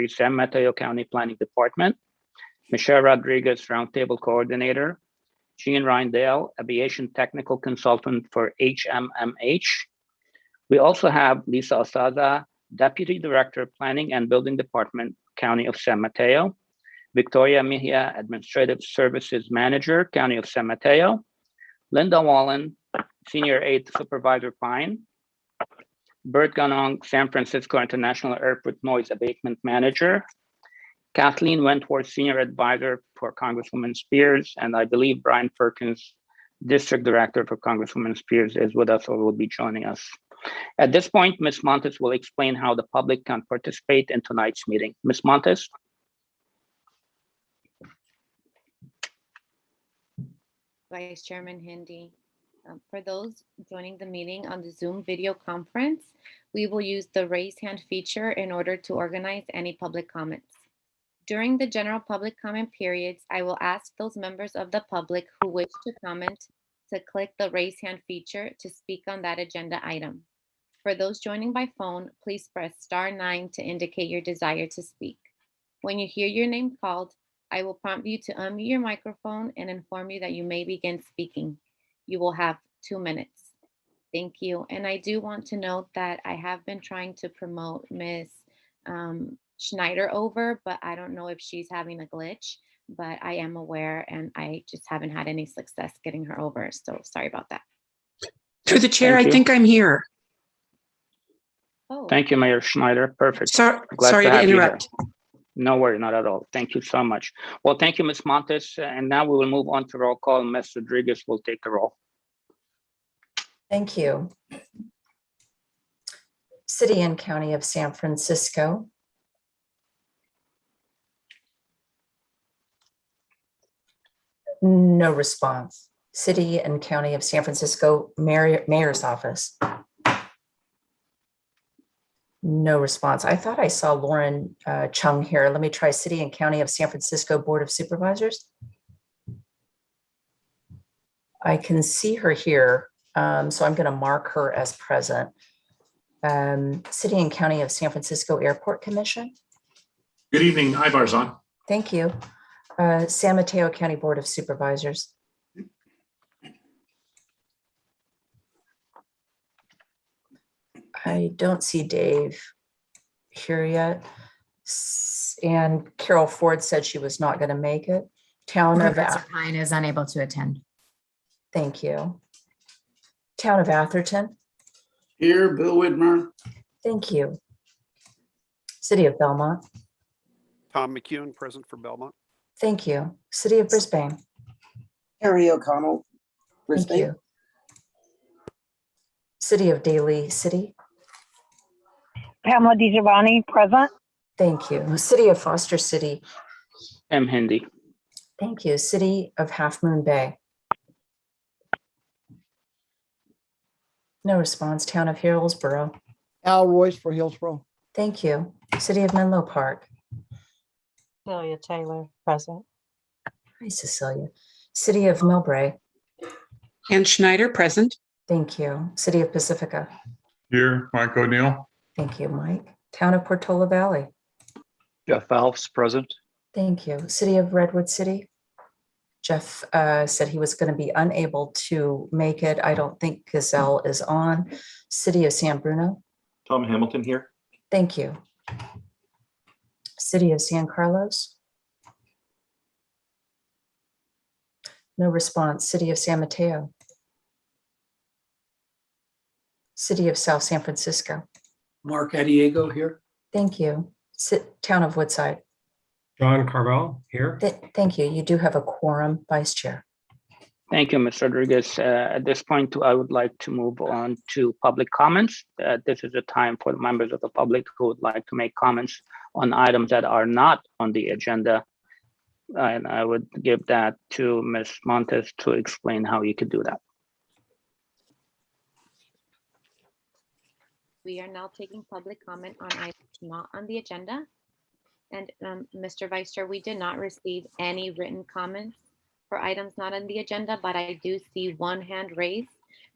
Secretary, San Mateo County Planning Department, Michelle Rodriguez, Roundtable Coordinator, Jean Rindale, Aviation Technical Consultant for HMMH. We also have Lisa Osada, Deputy Director, Planning and Building Department, County of San Mateo, Victoria Mejia, Administrative Services Manager, County of San Mateo, Linda Wallen, Senior Aide Supervisor Pine, Bert Ganong, San Francisco International Airport Noise Abatement Manager, Kathleen Wentworth, Senior Advisor for Congresswoman Spears, and I believe Brian Perkins, District Director for Congresswoman Spears, is with us or will be joining us. At this point, Ms. Montez will explain how the public can participate in tonight's meeting. Ms. Montez? Vice Chairman Hindi. For those joining the meeting on the Zoom video conference, we will use the raise hand feature in order to organize any public comments. During the general public comment periods, I will ask those members of the public who wish to comment to click the raise hand feature to speak on that agenda item. For those joining by phone, please press *9 to indicate your desire to speak. When you hear your name called, I will prompt you to unmute your microphone and inform you that you may begin speaking. You will have 2 minutes. Thank you. And I do want to note that I have been trying to promote Ms. Schneider over, but I don't know if she's having a glitch, but I am aware and I just haven't had any success getting her over. So sorry about that. Through the chair, I think I'm here. Oh. Thank you, Mayor Schneider. Perfect. Sorry to interrupt. No worry, not at all. Thank you so much. Well, thank you, Ms. Montes. And now we will move on to roll call. Ms. Rodriguez will take the roll. Thank you. City and County of San Francisco. No response. City and County of San Francisco Mayor's Office. No response. I thought I saw Lauren Chung here. Let me try City and County of San Francisco Board of Supervisors. I can see her here, so I'm going to mark her as present. City and County of San Francisco Airport Commission. Good evening, Ivar's on. Thank you. San Mateo County Board of Supervisors. I don't see Dave here yet. And Carol Ford said she was not going to make it. Town of Pine is unable to attend. Thank you. Town of Atherton. Here, Bill Widmer. Thank you. City of Belmont. Tom McEwen, present for Belmont. Thank you. City of Brisbane. Harry O'Connell, Thank Brisbane. you. City of Daly City. Pamela DiGiovanni, present. Thank you. City of Foster City. M. Hindi. Thank you. City of Half Moon Bay. No response. Town of Hillsborough. Al Royce for Hillsborough. Thank you. City of Menlo Park. Cecilia Taylor, present. Hi, Cecilia. City of Millbrae. Ann Schneider, present. Thank you. City of Pacifica. Here, Mike O'Neill. Thank you, Mike. Town of Portola Valley. Jeff Alves, present. Thank you. City of Redwood City. Jeff said he was going to be unable to make it. I don't think Gazelle is on. City of San Bruno. Tom Hamilton here. Thank you. City of San Carlos. No response. City of San Mateo. City of South San Francisco. Mark Adiego here. Thank you. Town of Woodside. John Carvel here. Thank you. You do have a quorum, Vice Chair. Thank you, Ms. Rodriguez. At this point, I would like to move on to public comments. This is a time for the members of the public who would like to make comments on items that are not on the agenda. And I would give that to Ms. Montez to explain how you could do that. We are now taking public comment on items not on the agenda. And Mr. Vice Chair, we did not receive any written comments for items not on the agenda, but I do see one hand raised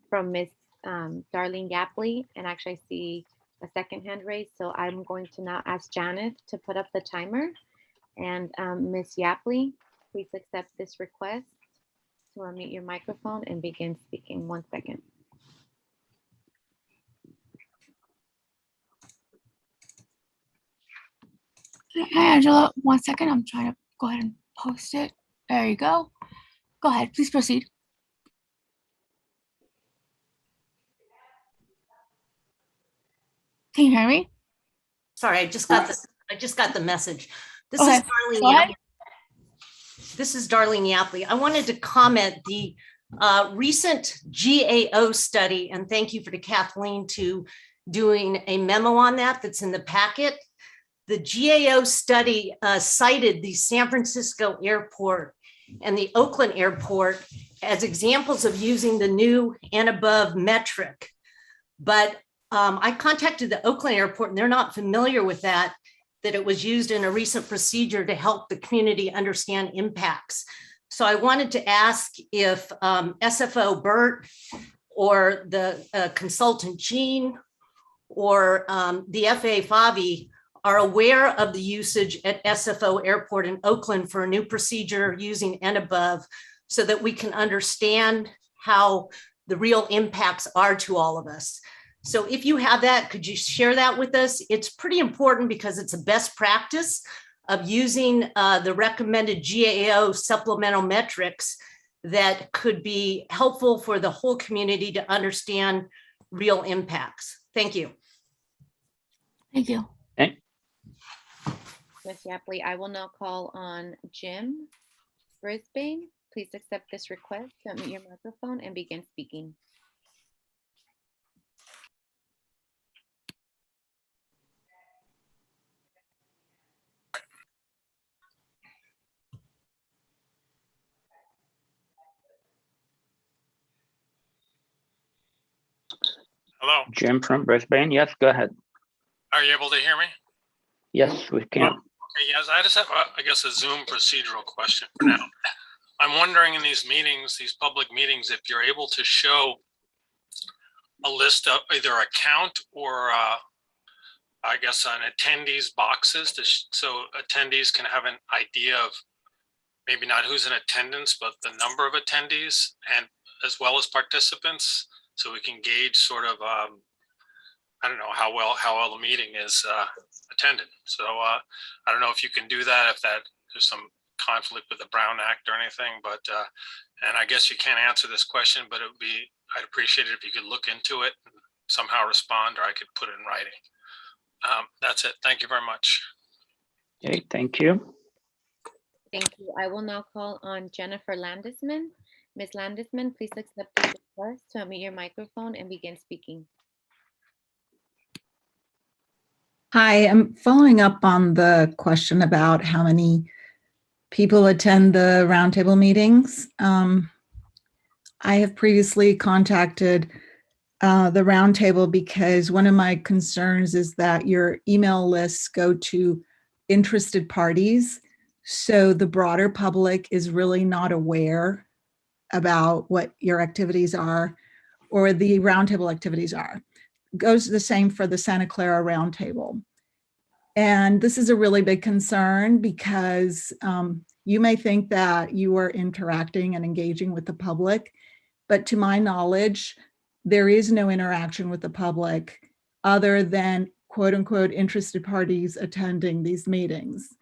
from Ms. Darlene Yapley, and actually I see a second hand raised. So I'm going to now ask Janet to put up the timer. And Ms. Yapley, please accept this request to unmute your microphone and begin speaking. 1 second. Hi, Angela. 1 second. I'm trying to go ahead and post it. There you go. Go ahead. Please proceed. Can you hear me? Sorry, I just got this. I just got the message. This Okay, is Darlene. go ahead. This is Darlene Yapley. I wanted to comment the recent GAO study, and thank you to Kathleen to doing a memo on that that's in the packet. The GAO study cited the San Francisco airport and the Oakland airport as examples of using the new and above metric. But I contacted the Oakland airport and they're not familiar with that it was used in a recent procedure to help the community understand impacts. So I wanted to ask if SFO Bert or the consultant Gene or the FAA Favi are aware of the usage at SFO Airport in Oakland for a new procedure using and above, so that we can understand how the real impacts are to all of us. So if you have that, could you share that with us? It's pretty important because it's a best practice of using the recommended GAO supplemental metrics that could be helpful for the whole community to understand real impacts. Thank you. Thank you. Okay. Ms. Yapley, I will now call on Jim Brisbane. Please accept this request to unmute your microphone and begin speaking. Hello. Jim from Brisbane. Yes, go ahead. Are you able to hear me? Yes, we can. Okay, yes, I just have, I guess, a Zoom procedural question for now. I'm wondering in these meetings, these public meetings, if you're able to show a list of either a count or I guess an attendees boxes so attendees can have an idea of maybe not who's in attendance, but the number of attendees and as well as participants, so we can gauge sort of, I don't know how well the meeting is attended. So I don't know if you can do that, if there's some conflict with the Brown Act or anything, but and I guess you can't answer this question, but I'd appreciate it if you could look into it and somehow respond, or I could put it in writing. That's it. Thank you very much. Okay, thank you. Thank you. I will now call on Jennifer Landisman. Ms. Landisman, please accept the request to unmute your microphone and begin speaking. Hi, I'm following up on the question about how many people attend the roundtable meetings. I have previously contacted the roundtable because one of my concerns is that your email lists go to interested parties. So the broader public is really not aware about what your activities are or the roundtable activities are. Goes the same for the Santa Clara roundtable. And this is a really big concern because you may think that you are interacting and engaging with the public, but to my knowledge, there is no interaction with the public other than quote unquote interested parties attending these meetings.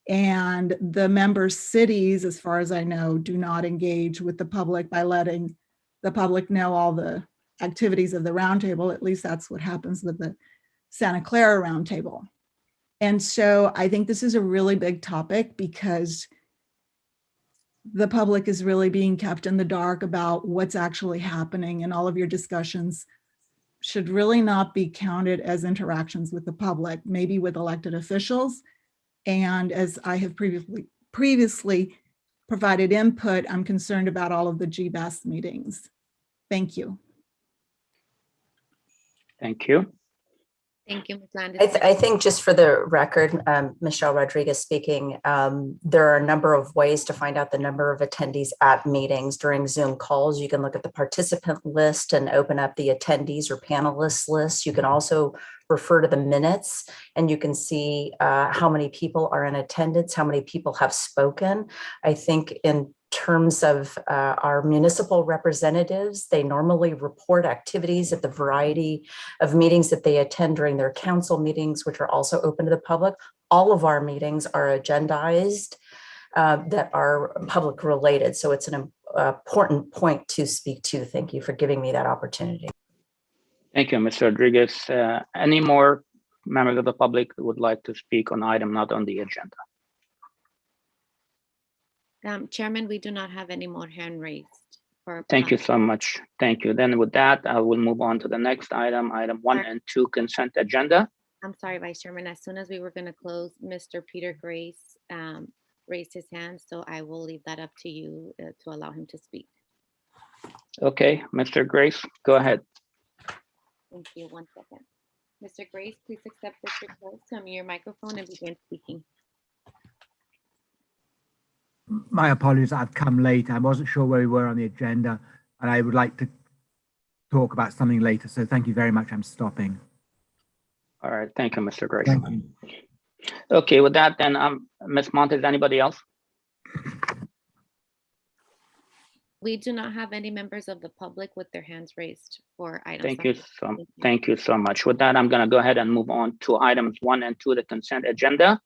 And the member cities, as far as I know, do not engage with the public by letting the public know all the activities of the roundtable. At least that's what happens with the Santa Clara roundtable. And so I think this is a really big topic because the public is really being kept in the dark about what's actually happening, and all of your discussions should really not be counted as interactions with the public, maybe with elected officials. And as I have previously provided input, I'm concerned about all of the GBAS meetings. Thank you. Thank you. Thank you, Ms. Landisman. I think just for the record, Michelle Rodriguez speaking, there are a number of ways to find out the number of attendees at meetings during Zoom calls. You can look at the participant list and open up the attendees or panelists list. You can also refer to the minutes and you can see how many people are in attendance, how many people have spoken. I think in terms of our municipal representatives, they normally report activities at the variety of meetings that they attend during their council meetings, which are also open to the public. All of our meetings are agendized that are public related. So it's an important point to speak to. Thank you for giving me that opportunity. Thank you, Mr. Rodriguez. Any more members of the public who would like to speak on item not on the agenda? Chairman, we do not have any more hand raised. Thank you so much. Thank you. Then with that, I will move on to the next item, item 1 and 2 consent agenda. I'm sorry, Vice Chairman. As soon as we were going to close, Mr. Peter Grace raised his hand, so I will leave that up to you to allow him to speak. Okay, Mr. Grace, go ahead. Thank you. 1 second. Mr. Grace, please accept this request to unmute your microphone and begin speaking. My apologies, I've come late. I wasn't sure where we were on the agenda, and I would like to talk about something later. So thank you very much. I'm stopping. All right, thank you, Mr. Grace. Thank you. Okay, with that, then, Ms. Montez, anybody else? We do not have any members of the public with their hands raised for items. Thank you so much. With that, I'm going to go ahead and move on to items 1 and 2, the consent agenda.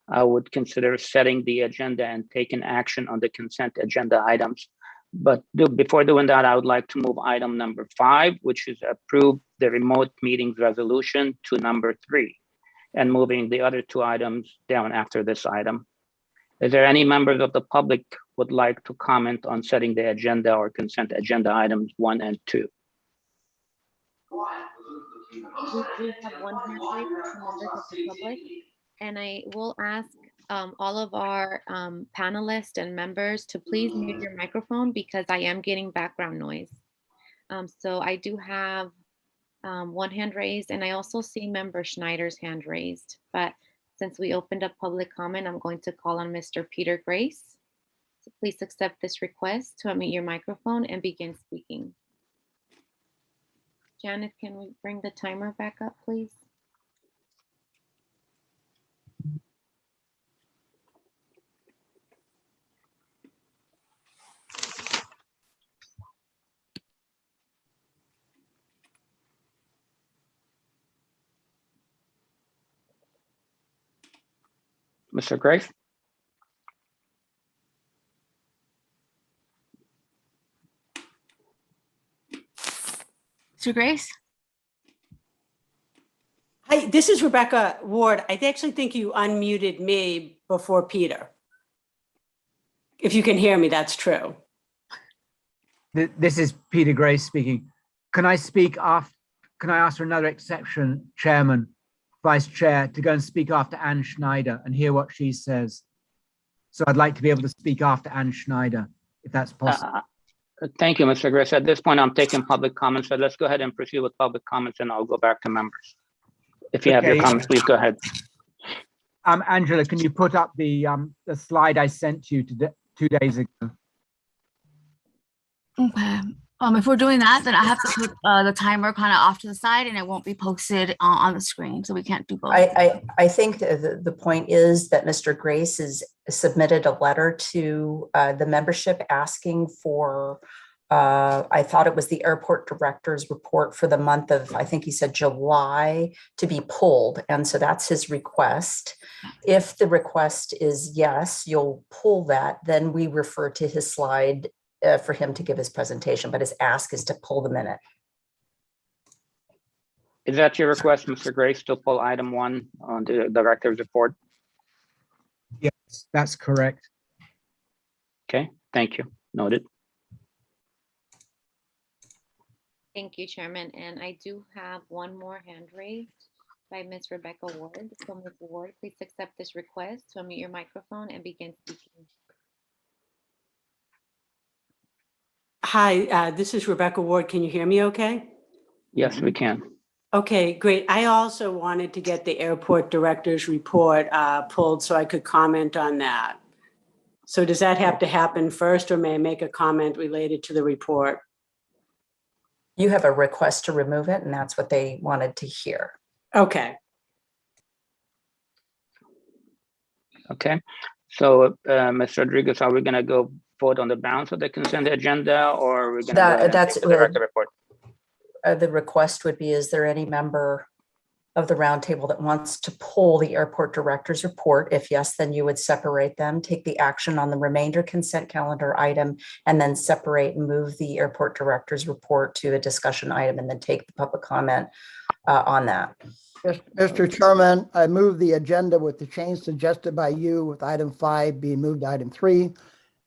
I would consider setting the agenda and taking action on the consent agenda items. But before doing that, I would like to move item number 5, which is approve the remote meetings resolution, to number 3, and moving the other 2 items down after this item. Is there any members of the public would like to comment on setting the agenda or consent agenda items 1 and 2? We do have one hand raised from members of the public, and I will ask all of our panelists and members to please mute your microphone because I am getting background noise. So I do have one hand raised, and I also see member Schneider's hand raised, but since we opened up public comment, I'm going to call on Mr. Peter Grace. So please accept this request to unmute your microphone and begin speaking. Janet, can we bring the timer back up, please? Mr. Grace? Mr. Grace? Hi, this is Rebecca Ward. I actually think you unmuted me before Peter. If you can hear me, that's true. This is Peter Grace speaking. Can I speak after? Can I ask for another exception, Chairman, Vice Chair, to go and speak after Anne Schneider and hear what she says? So I'd like to be able to speak after Anne Schneider, if that's possible. Thank you, Mr. Grace. At this point, I'm taking public comments, so let's go ahead and proceed with public comments, and I'll go back to members. If you have your comments, please go ahead. Angela, can you put up the slide I sent you 2 days ago? Okay. If we're doing that, then I have to put the timer kind of off to the side, and it won't be posted on the screen, so we can't do both. I think the point is that Mr. Grace has submitted a letter to the membership asking for, I thought it was the airport director's report for the month of, I think he said July, to be pulled. And so that's his request. If the request is yes, you'll pull that, then we refer to his slide for him to give his presentation, but his ask is to pull the minute. Is that your request, Mr. Grace, to pull item 1 on the director's report? Yes, that's correct. Okay, thank you. Noted. Thank you, Chairman. And I do have one more hand raised by Ms. Rebecca Ward. So Ms. Ward, please accept this request to unmute your microphone and begin speaking. Hi, this is Rebecca Ward. Can you hear me okay? Yes, we can. Okay, great. I also wanted to get the airport director's report pulled so I could comment on that. So does that have to happen first, or may I make a comment related to the report? You have a request to remove it, and that's what they wanted to hear. Okay. Okay. So, Ms. Rodriguez, are we going to go vote on the balance of the consent agenda, or are we going to go ahead and That's take the director report? the request would be, is there any member of the roundtable that wants to pull the airport director's report? If yes, then you would separate them, take the action on the remainder consent calendar item, and then separate and move the airport director's report to a discussion item, and then take the public comment on that. Yes, Mr. Chairman, I move the agenda with the change suggested by you, with item 5 being moved to item 3.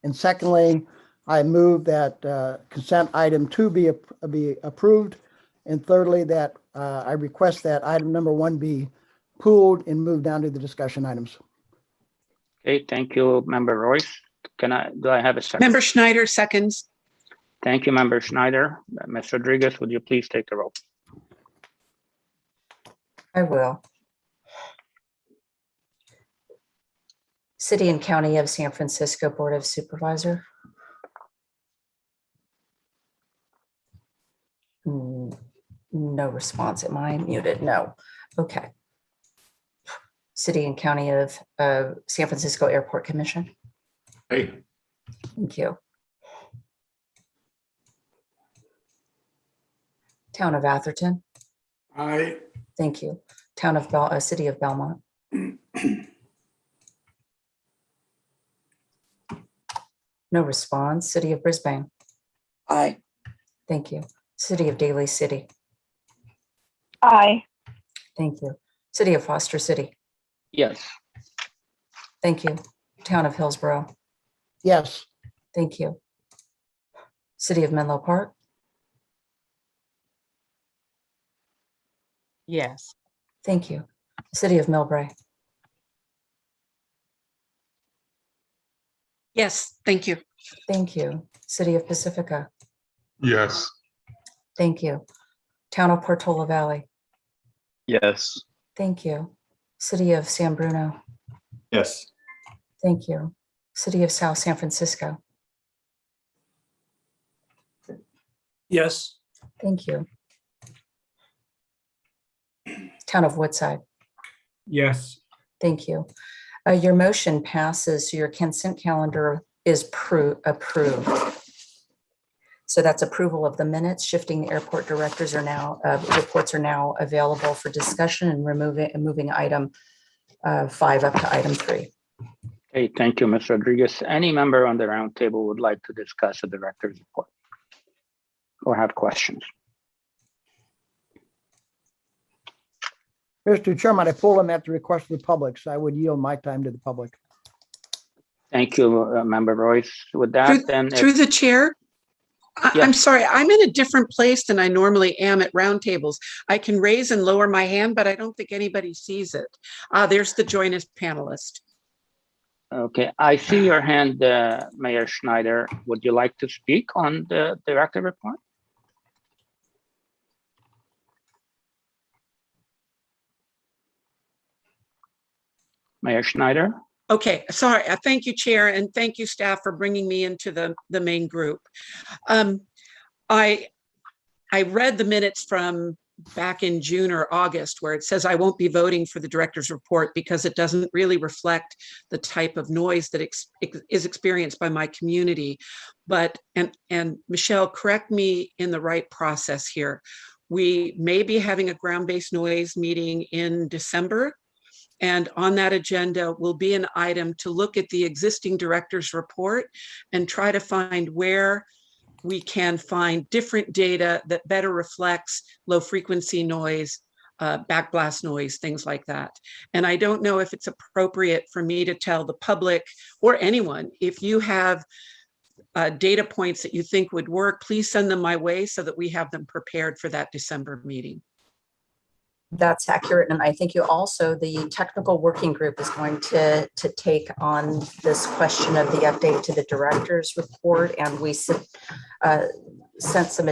And secondly, I move that consent item 2 be approved. And thirdly, that I request that item number 1 be pulled and moved down to the discussion items. Okay, thank you, Member Royce. Do I have a second? Member Schneider seconds. Thank you, Member Schneider. Ms. Rodriguez, would you please take the roll? I will. City and County of San Francisco Board of Supervisors. No response. Am I muted? No. Okay. City and County of San Francisco Airport Commission. Hey. Thank you. Town of Atherton. Aye. Thank you. Town of City of Belmont. No response. City of Brisbane. Aye. Thank you. City of Daly City. Aye. Thank you. City of Foster City. Yes. Thank you. Town of Hillsborough. Yes. Thank you. City of Menlo Park. Yes. Thank you. City of Millbrae. Yes, thank you. Thank you. City of Pacifica. Yes. Thank you. Town of Portola Valley. Yes. Thank you. City of San Bruno. Yes. Thank you. City of South San Francisco. Yes. Thank you. Town of Woodside. Yes. Thank you. Your motion passes, so your consent calendar is approved. So that's approval of the minutes. Shifting the airport directors are now, reports are now available for discussion, and moving item 5 up to item 3. Okay, thank you, Ms. Rodriguez. Any member on the roundtable would like to discuss the director's report or have questions? Mr. Chairman, I pull them at the request of the public, so I would yield my time to the public. Thank you, Member Royce. With that, Through the chair, Yes. I'm sorry, I'm in a different place than I normally am at roundtables. I can raise and lower my hand, but I don't think anybody sees it. There's the join as panelist. Okay, I see your hand, Mayor Schneider. Would you like to speak on the director report? Mayor Schneider? Okay, sorry. Thank you, Chair, and thank you, staff, for bringing me into the main group. I read the minutes from back in June or August where it says I won't be voting for the director's report because it doesn't really reflect the type of noise that is experienced by my community. But, and Michelle, correct me in the right process here. We may be having a ground-based noise meeting in December. And on that agenda will be an item to look at the existing director's report and try to find where we can find different data that better reflects low frequency noise, backblast noise, things like that. And I don't know if it's appropriate for me to tell the public or anyone, if you have data points that you think would work, please send them my way so that we have them prepared for that December meeting. That's accurate. And I think you also, the technical working group is going to take on this question of the update to the director's report. And we sent some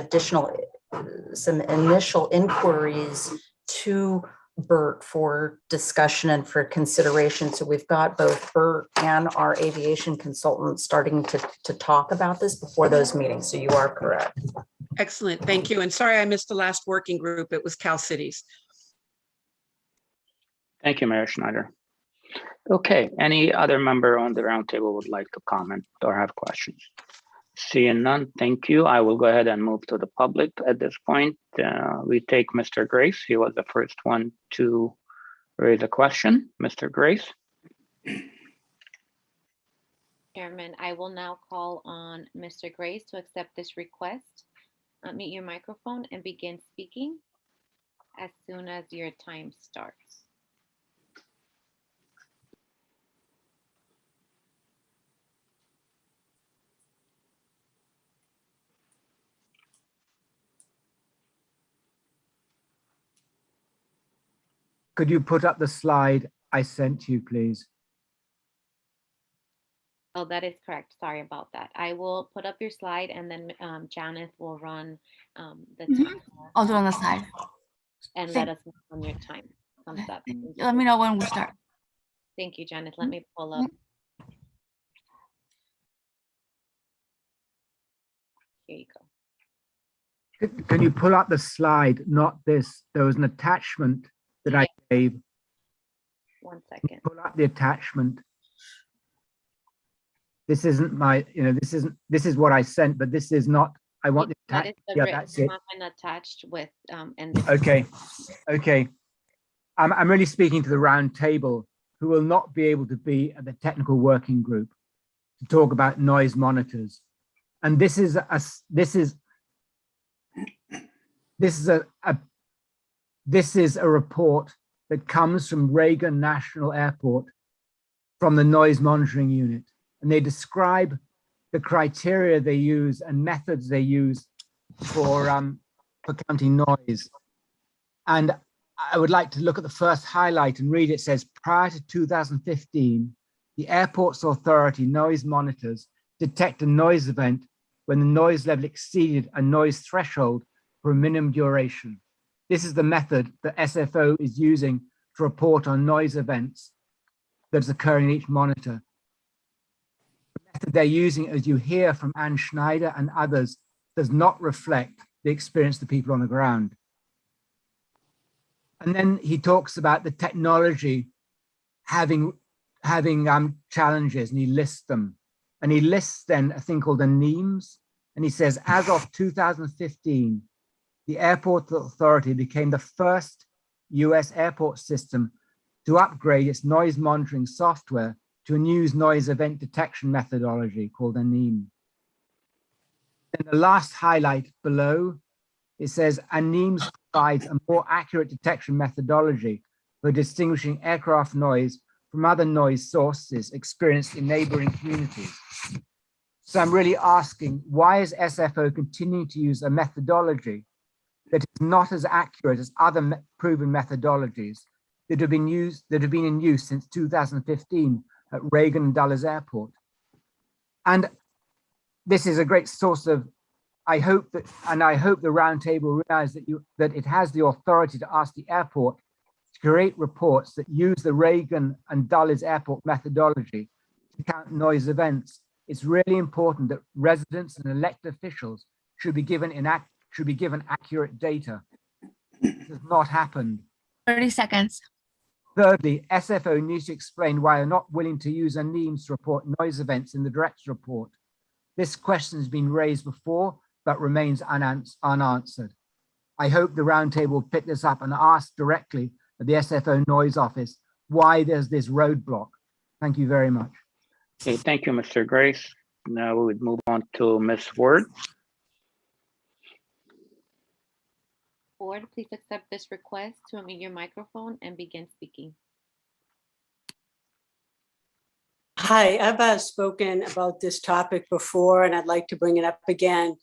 initial inquiries to Bert for discussion and for consideration. So we've got both Bert and our aviation consultant starting to talk about this before those meetings. So you are correct. Excellent. Thank you. And sorry, I missed the last working group. It was Cal Cities. Thank you, Mayor Schneider. Okay, any other member on the roundtable would like to comment or have questions? Seeing none, thank you. I will go ahead and move to the public at this point. We take Mr. Grace. He was the first one to raise a question. Mr. Grace. Chairman, I will now call on Mr. Grace to accept this request. Unmute your microphone and begin speaking as soon as your time starts. Could you put up the slide I sent you, please? Oh, that is correct. Sorry about that. I will put up your slide and then Janeth will run the timer. I'll do it on the side. And let us know when your time comes up. Let me know when we start. Thank you, Janeth. Let me pull up. Here you go. Can you pull up the slide, not this? There was an attachment that I gave. 1 second. Pull up the attachment. This isn't my, this is what I sent, but this is not, I want the That is attachment. the Yeah, written that's it. comment attached with, and this. Okay. I'm really speaking to the round table who will not be able to be at the technical working group to talk about noise monitors. And this is a report that comes from Reagan National Airport from the noise monitoring unit. And they describe the criteria they use and methods they use for counting noise. And I would like to look at the first highlight and read. It says, prior to 2015, the airport's authority noise monitors detect a noise event when the noise level exceeded a noise threshold for a minimum duration. This is the method that SFO is using to report on noise events that's occurring in each monitor. The method they're using, as you hear from Anne Schneider and others, does not reflect the experience of the people on the ground. And then he talks about the technology having challenges, and he lists them. And he lists then a thing called a NEAMS, and he says, as of 2015, the airport authority became the first US airport system to upgrade its noise monitoring software to a new noise event detection methodology called a NEAM. And the last highlight below, it says, a NEAMS provides a more accurate detection methodology for distinguishing aircraft noise from other noise sources experienced in neighboring communities. So I'm really asking, why is SFO continuing to use a methodology that is not as accurate as other proven methodologies that have been in use since 2015 at Reagan and Dulles Airport? And this is a great source of, I hope the roundtable realize that it has the authority to ask the airport to create reports that use the Reagan and Dulles Airport methodology to count noise events. It's really important that residents and elected officials should be given accurate data. This has not happened. 30 seconds. Thirdly, SFO needs to explain why they're not willing to use a NEAMS to report noise events in the director's report. This question has been raised before, but remains unanswered. I hope the roundtable will pick this up and ask directly at the SFO noise office why there's this roadblock. Thank you very much. Okay, thank you, Mr. Grace. Now we would move on to Ms. Ward. Board, please accept this request to unmute your microphone and begin speaking. Hi, I've spoken about this topic before, and I'd like to bring it up again.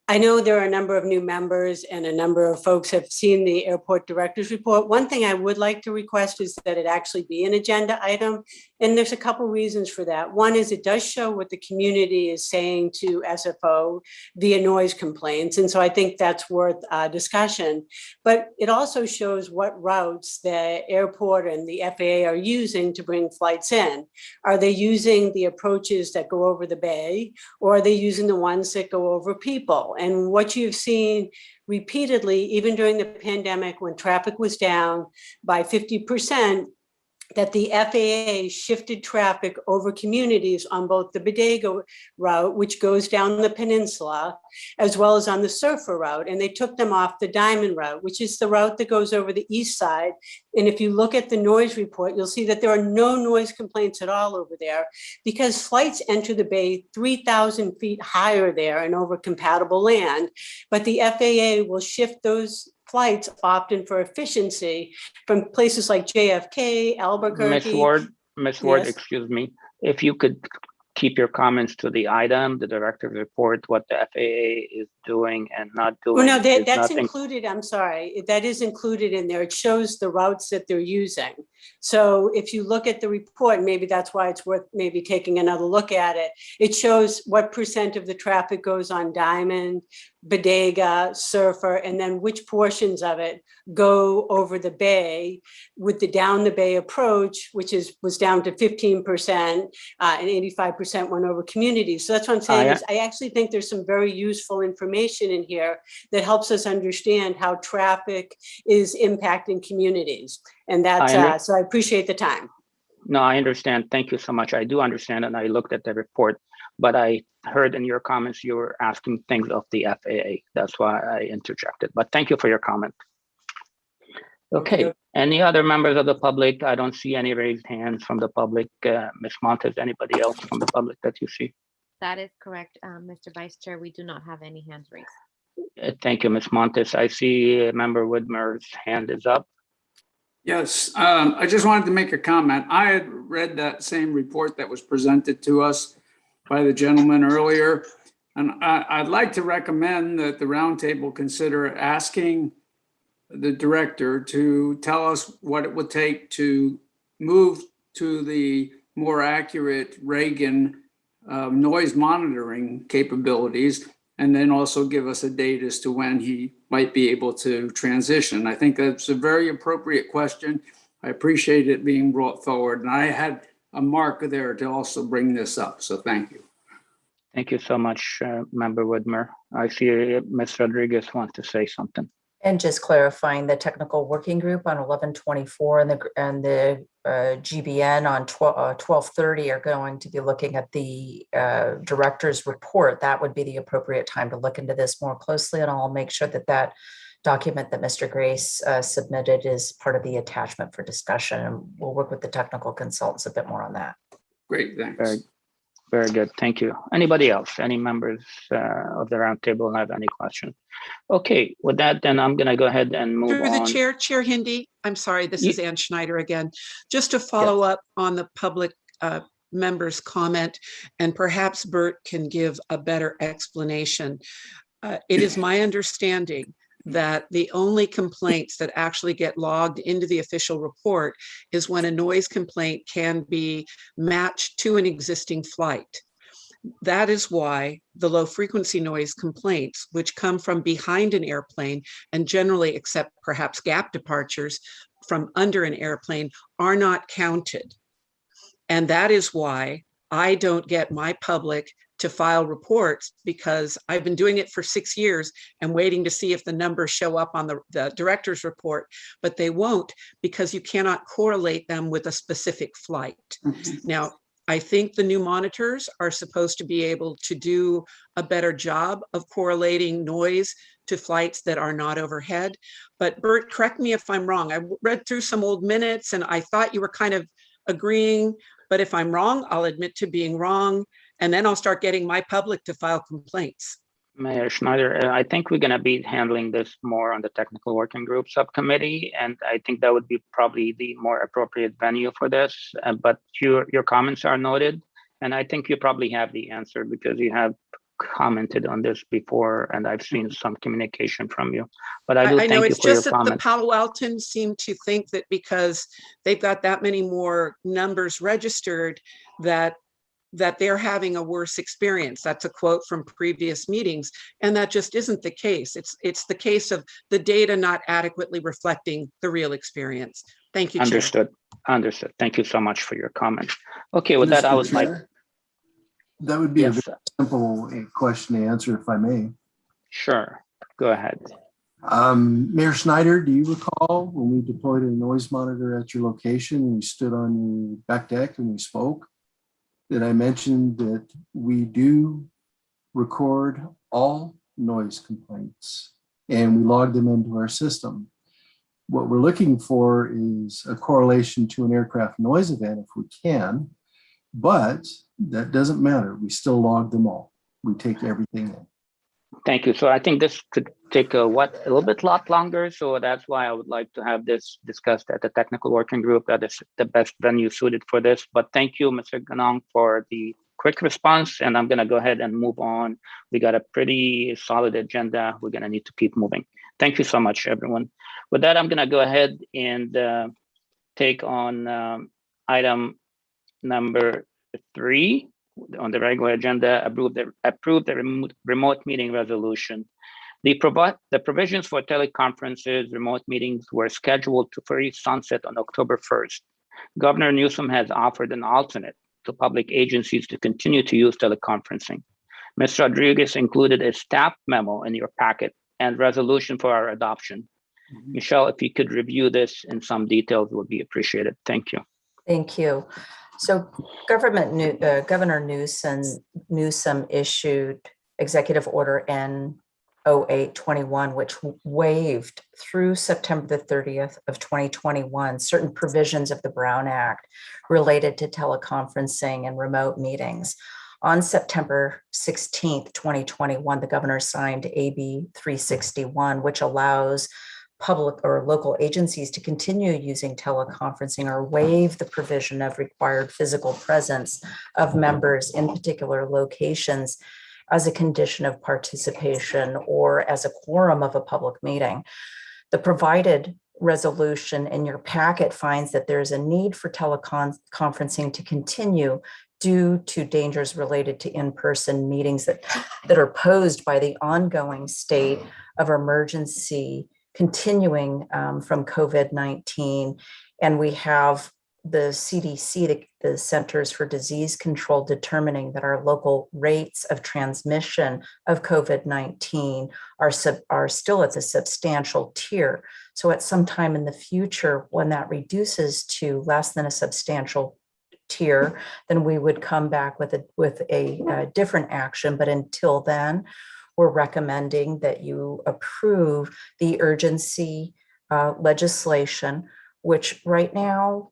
I know there are a number of new members and a number of folks have seen the airport director's report. One thing I would like to request is that it actually be an agenda item. And there's a couple reasons for that. One is it does show what the community is saying to SFO via noise complaints. And so I think that's worth discussion. But it also shows what routes the airport and the FAA are using to bring flights in. Are they using the approaches that go over the bay, or are they using the ones that go over people? And what you've seen repeatedly, even during the pandemic, when traffic was down by 50%, that the FAA shifted traffic over communities on both the Bodega route, which goes down the peninsula, as well as on the Surfer route. And they took them off the Diamond route, which is the route that goes over the east side. And if you look at the noise report, you'll see that there are no noise complaints at all over there, because flights enter the bay 3,000 feet higher there and over compatible land. But the FAA will shift those flights, often for efficiency, from places like JFK, Albuquerque. Ms. Ward, Yes. excuse me, if you could keep your comments to the item, the director's report, what the FAA is doing and not doing. Well, no, is that's nothing. included, I'm sorry, that is included in there. It shows the routes that they're using. So if you look at the report, maybe that's why it's worth maybe taking another look at it. It shows what % of the traffic goes on Diamond, Bodega, Surfer, and then which portions of it go over the bay with the down the bay approach, which was down to 15%, and 85% went over communities. So that's what I'm saying is I actually think there's some very useful information in here that helps us understand how traffic is impacting communities. And that's, so I appreciate the time. No, I understand. Thank you so much. I do understand, and I looked at the report, but I heard in your comments you were asking things of the FAA. That's why I interjected. But thank you for your comment. Okay. Any other members of the public? I don't see any raised hands from the public. Ms. Montez, anybody else from the public that you see? That is correct, Mr. Vice Chair. We do not have any hands raised. Thank you, Ms. Montez. I see Member Whitmer's hand is up. Yes, I just wanted to make a comment. I had read that same report that was presented to us by the gentleman earlier. And I'd like to recommend that the roundtable consider asking the director to tell us what it would take to move to the more accurate Reagan noise monitoring capabilities, and then also give us a date as to when he might be able to transition. I think that's a very appropriate question. I appreciate it being brought forward, and I had a marker there to also bring this up, so thank you. Thank you so much, Member Whitmer. I see Ms. Rodriguez wants to say something. And just clarifying, the technical working group on 11/24 and the GBN on 12/30 are going to be looking at the director's report. That would be the appropriate time to look into this more closely, and I'll make sure that that document that Mr. Grace submitted is part of the attachment for discussion, and we'll work with the technical consultants a bit more on that. Great, thanks. Very good, thank you. Anybody else, any members of the roundtable have any questions? Okay, with that, then I'm gonna go ahead and move Through on. the chair, Chair Hindi, I'm sorry, this is Ann Schneider again. Just to follow up on the public member's comment, and perhaps Bert can give a better explanation. It is my understanding that the only complaints that actually get logged into the official report is when a noise complaint can be matched to an existing flight. That is why the low frequency noise complaints, which come from behind an airplane and generally, except perhaps gap departures from under an airplane, are not counted. And that is why I don't get my public to file reports, because I've been doing it for 6 years and waiting to see if the numbers show up on the director's report, but they won't, because you cannot correlate them with a specific flight. Now, I think the new monitors are supposed to be able to do a better job of correlating noise to flights that are not overhead. But Bert, correct me if I'm wrong. I read through some old minutes and I thought you were kind of agreeing, but if I'm wrong, I'll admit to being wrong. And then I'll start getting my public to file complaints. Mayor Schneider, I think we're going to be handling this more on the technical working group subcommittee, and I think that would be probably the more appropriate venue for this. But your comments are noted, and I think you probably have the answer because you have commented on this before, and I've seen some communication from you. But I do thank you for your comments. I know it's just that the Palo Altans seem to think that because they've got that many more numbers registered, that they're having a worse experience. That's a quote from previous meetings, and that just isn't the case. It's the case of the data not adequately reflecting the real experience. Thank you, Understood. Chair. Understood. Thank you so much for your comment. Okay, with that, I was like, that would be a very simple question to answer, if I may. Sure, go ahead. Mayor Schneider, do you recall when we deployed a noise monitor at your location and we stood on your back deck and we spoke, that I mentioned that we do record all noise complaints and we log them into our system. What we're looking for is a correlation to an aircraft noise event if we can, but that doesn't matter. We still log them all. We take everything in. Thank you. So I think this could take a little bit longer. So that's why I would like to have this discussed at the technical working group. That is the best venue suited for this. But thank you, Mr. Ganong, for the quick response. And I'm going to go ahead and move on. We got a pretty solid agenda. We're going to need to keep moving. Thank you so much, everyone. With that, I'm going to go ahead and take on item number 3. On the regular agenda, approve the remote meeting resolution. The provisions for teleconferences, remote meetings were scheduled to fully sunset on October 1st. Governor Newsom has offered an alternate to public agencies to continue to use teleconferencing. Ms. Rodriguez included a staff memo in your packet and resolution for our adoption. Michelle, if you could review this in some details, would be appreciated. Thank you. Thank you. So Governor Newsom issued Executive Order N-0821, which waived through September the 30th of 2021 certain provisions of the Brown Act related to teleconferencing and remote meetings. On September 16th, 2021, the governor signed AB 361, which allows public or local agencies to continue using teleconferencing or waive the provision of required physical presence of members in particular locations as a condition of participation or as a quorum of a public meeting. The provided resolution in your packet finds that there's a need for teleconferencing to continue due to dangers related to in-person meetings that are posed by the ongoing state of emergency continuing from COVID-19. And we have the CDC, the Centers for Disease Control, determining that our local rates of transmission of COVID-19 are still at the substantial tier. So at some time in the future, when that reduces to less than a substantial tier, then we would come back with a different action. But until then, we're recommending that you approve the urgency legislation, which right now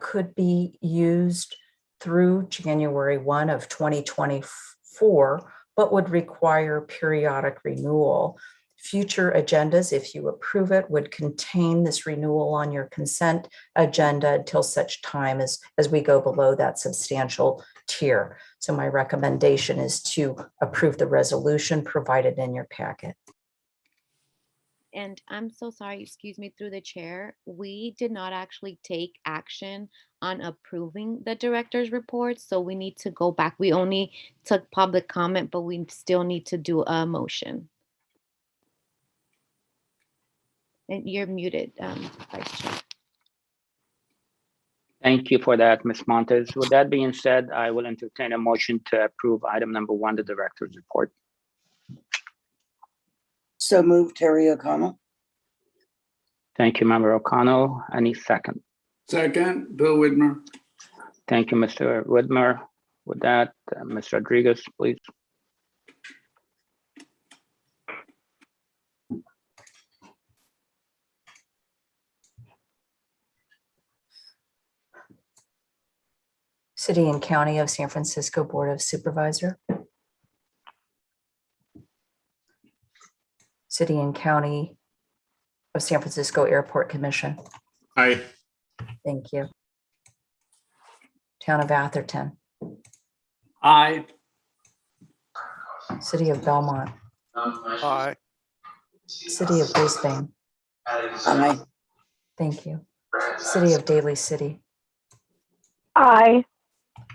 could be used through January 1 of 2024, but would require periodic renewal. Future agendas, if you approve it, would contain this renewal on your consent agenda until such time as we go below that substantial tier. So my recommendation is to approve the resolution provided in your packet. And I'm so sorry, excuse me, through the chair, we did not actually take action on approving the director's report. So we need to go back. We only took public comment, but we still need to do a motion. And you're muted, Vice Chair. Thank you for that, Ms. Montez. With that being said, I will entertain a motion to approve item number 1, the director's report. So moved, Terry O'Connell. Thank you, Member O'Connell. Any second? Second, Bill Widmer. Thank you, Mr. Widmer. With that, Ms. Rodriguez, please. City and County of San Francisco Board of Supervisors. City and County of San Francisco Airport Commission. Aye. Thank you. Town of Atherton. Aye. City of Belmont. Aye. City of Brisbane. Aye. Thank you. City of Daly City. Aye.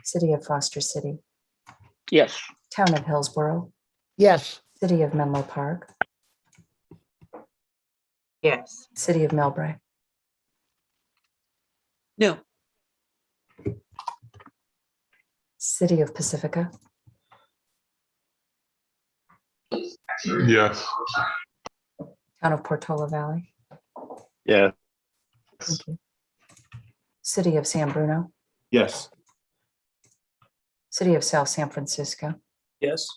City of Foster City. Yes. Town of Hillsborough. Yes. City of Menlo Park. Yes. City of Millbrae. No. City of Pacifica. Yes. Town of Portola Valley. Yes. Thank you. City of San Bruno. Yes. City of South San Francisco. Yes.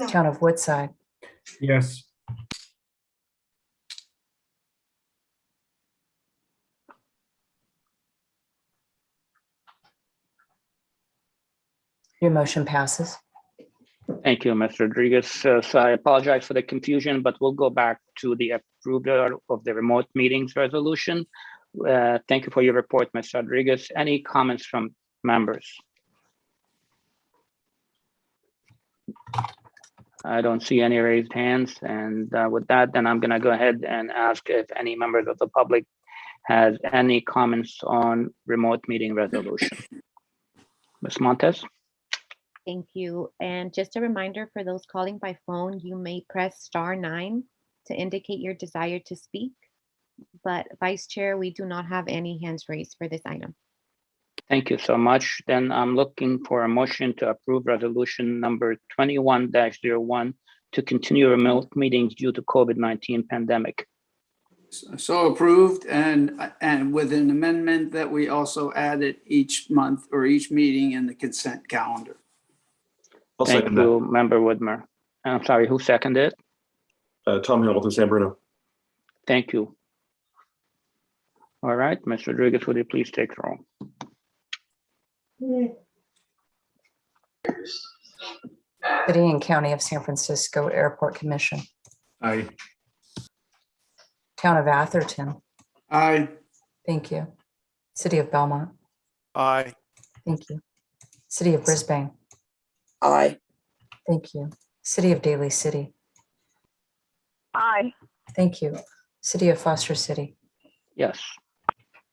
Town of Woodside. Yes. Your motion passes. Thank you, Mr. Rodriguez. So I apologize for the confusion, but we'll go back to the approval of the remote meetings resolution. Thank you for your report, Mr. Rodriguez. Any comments from members? I don't see any raised hands. And with that, then I'm going to go ahead and ask if any members of the public has any comments on remote meeting resolution. Ms. Montez? Thank you. And just a reminder for those calling by phone, you may press *9 to indicate your desire to speak. But Vice Chair, we do not have any hands raised for this item. Thank you so much. Then I'm looking for a motion to approve resolution number 21-01 to continue remote meetings due to COVID-19 pandemic. So approved, and with an amendment that we also added each month or each meeting in the consent calendar. Thank you, Member Woodmer. I'm sorry, who seconded it? Tom Hamilton, San Bruno. Thank you. All right, Mr. Rodriguez, would you please take the roll? City and County of San Francisco Airport Commission. Aye. Town of Atherton. Aye. Thank you. City of Belmont. Aye. Thank you. City of Brisbane. Aye. Thank you. City of Daly City. Aye. Thank you. City of Foster City. Yes.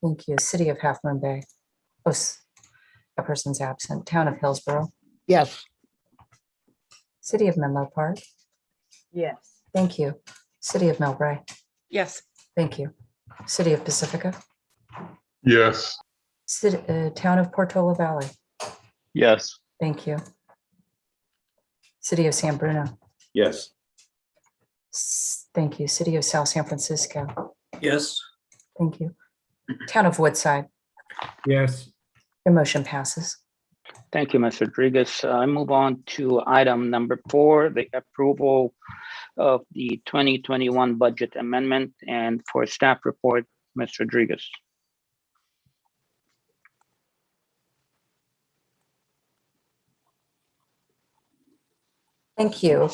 Thank you. City of Half Moon Bay. Oh, a person's absent. Town of Hillsborough. Yes. City of Menlo Park. Yes. Thank you. City of Millbrae. Yes. Thank you. City of Pacifica. Yes. Town of Portola Valley. Yes. Thank you. City of San Bruno. Yes. Thank you. City of South San Francisco. Yes. Thank you. Town of Woodside. Yes. Your motion passes. Thank you, Mr. Rodriguez. I move on to item number 4, the approval of the 2021 budget amendment, and for staff report, Mr. Rodriguez. Thank you.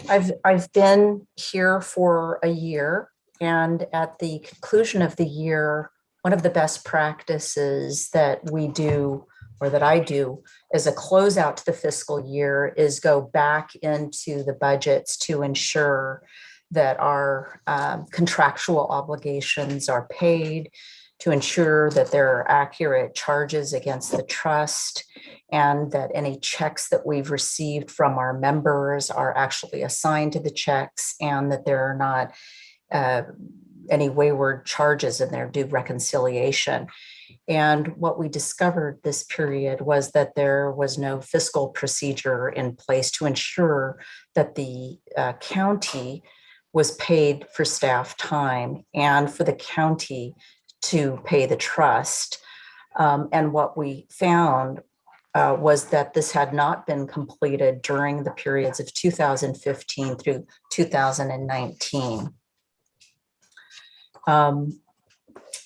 I've been here for a year, and at the conclusion of the year, one of the best practices that we do, or that I do, as a closeout to the fiscal year is go back into the budgets to ensure that our contractual obligations are paid, to ensure that there are accurate charges against the trust, and that any checks that we've received from our members are actually assigned to the checks, and that there are not any wayward charges in their due reconciliation. And what we discovered this period was that there was no fiscal procedure in place to ensure that the county was paid for staff time and for the county to pay the trust. And what we found was that this had not been completed during the periods of 2015 through 2019.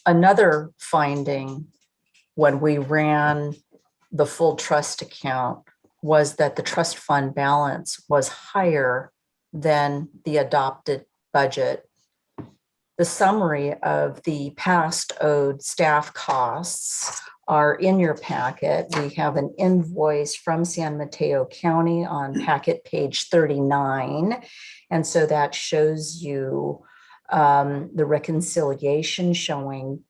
Another finding when we ran the full trust account was that the trust fund balance was higher than the adopted budget. The summary of the past owed staff costs are in your packet. We have an invoice from San Mateo County on packet page 39. And so that shows you the reconciliation showing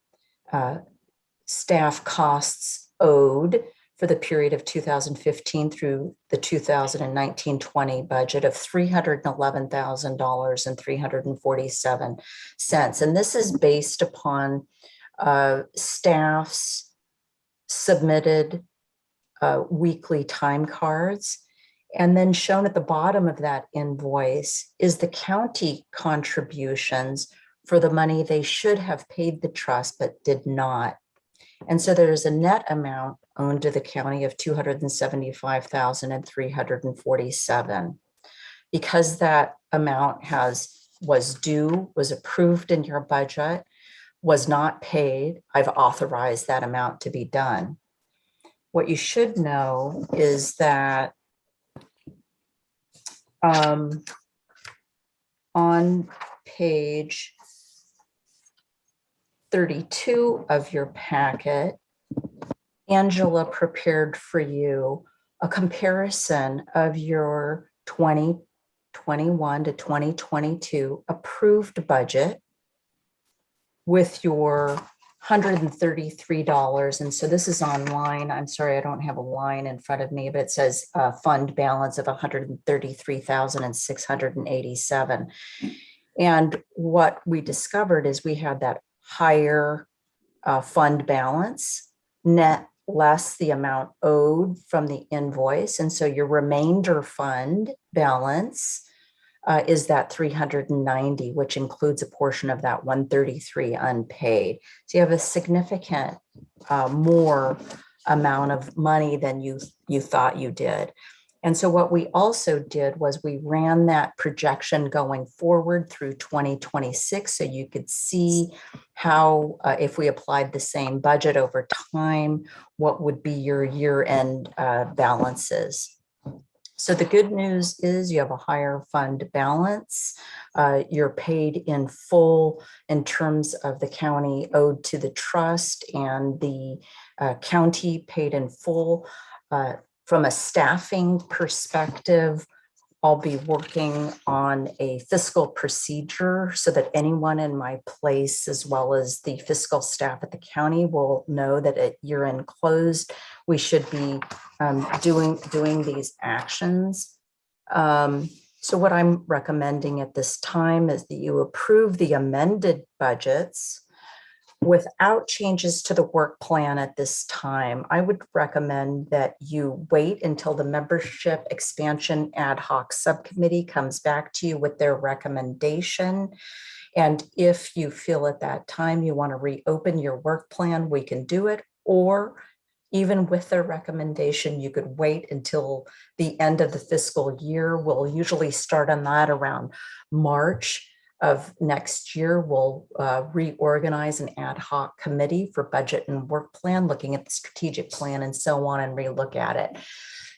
staff costs owed for the period of 2015 through the 2019-20 budget of $311,000 and 347 cents. And this is based upon staff's submitted weekly time cards. And then shown at the bottom of that invoice is the county contributions for the money they should have paid the trust but did not. And so there's a net amount owed to the county of $275,347. Because that amount was due, was approved in your budget, was not paid, I've authorized that amount to be done. What you should know is that on page 32 of your packet, Angela prepared for you a comparison of your 2021 to 2022 approved budget with your $133. And so this is online. I'm sorry, I don't have a line in front of me, but it says fund balance of $133,687. And what we discovered is we had that higher fund balance, net less the amount owed from the invoice. And so your remainder fund balance is that 390, which includes a portion of that 133 unpaid. So you have a significant more amount of money than you thought you did. And so what we also did was we ran that projection going forward through 2026, so you could see how, if we applied the same budget over time, what would be your year-end balances. So the good news is you have a higher fund balance. You're paid in full in terms of the county owed to the trust, and the county paid in full. From a staffing perspective, I'll be working on a fiscal procedure so that anyone in my place, as well as the fiscal staff at the county, will know that at year-end closed, we should be doing these actions. So what I'm recommending at this time is that you approve the amended budgets without changes to the work plan at this time. I would recommend that you wait until the Membership Expansion Ad Hoc Subcommittee comes back to you with their recommendation. And if you feel at that time you want to reopen your work plan, we can do it. Or even with their recommendation, you could wait until the end of the fiscal year. We'll usually start on that around March of next year. We'll reorganize an ad hoc committee for budget and work plan, looking at the strategic plan and so on, and relook at it.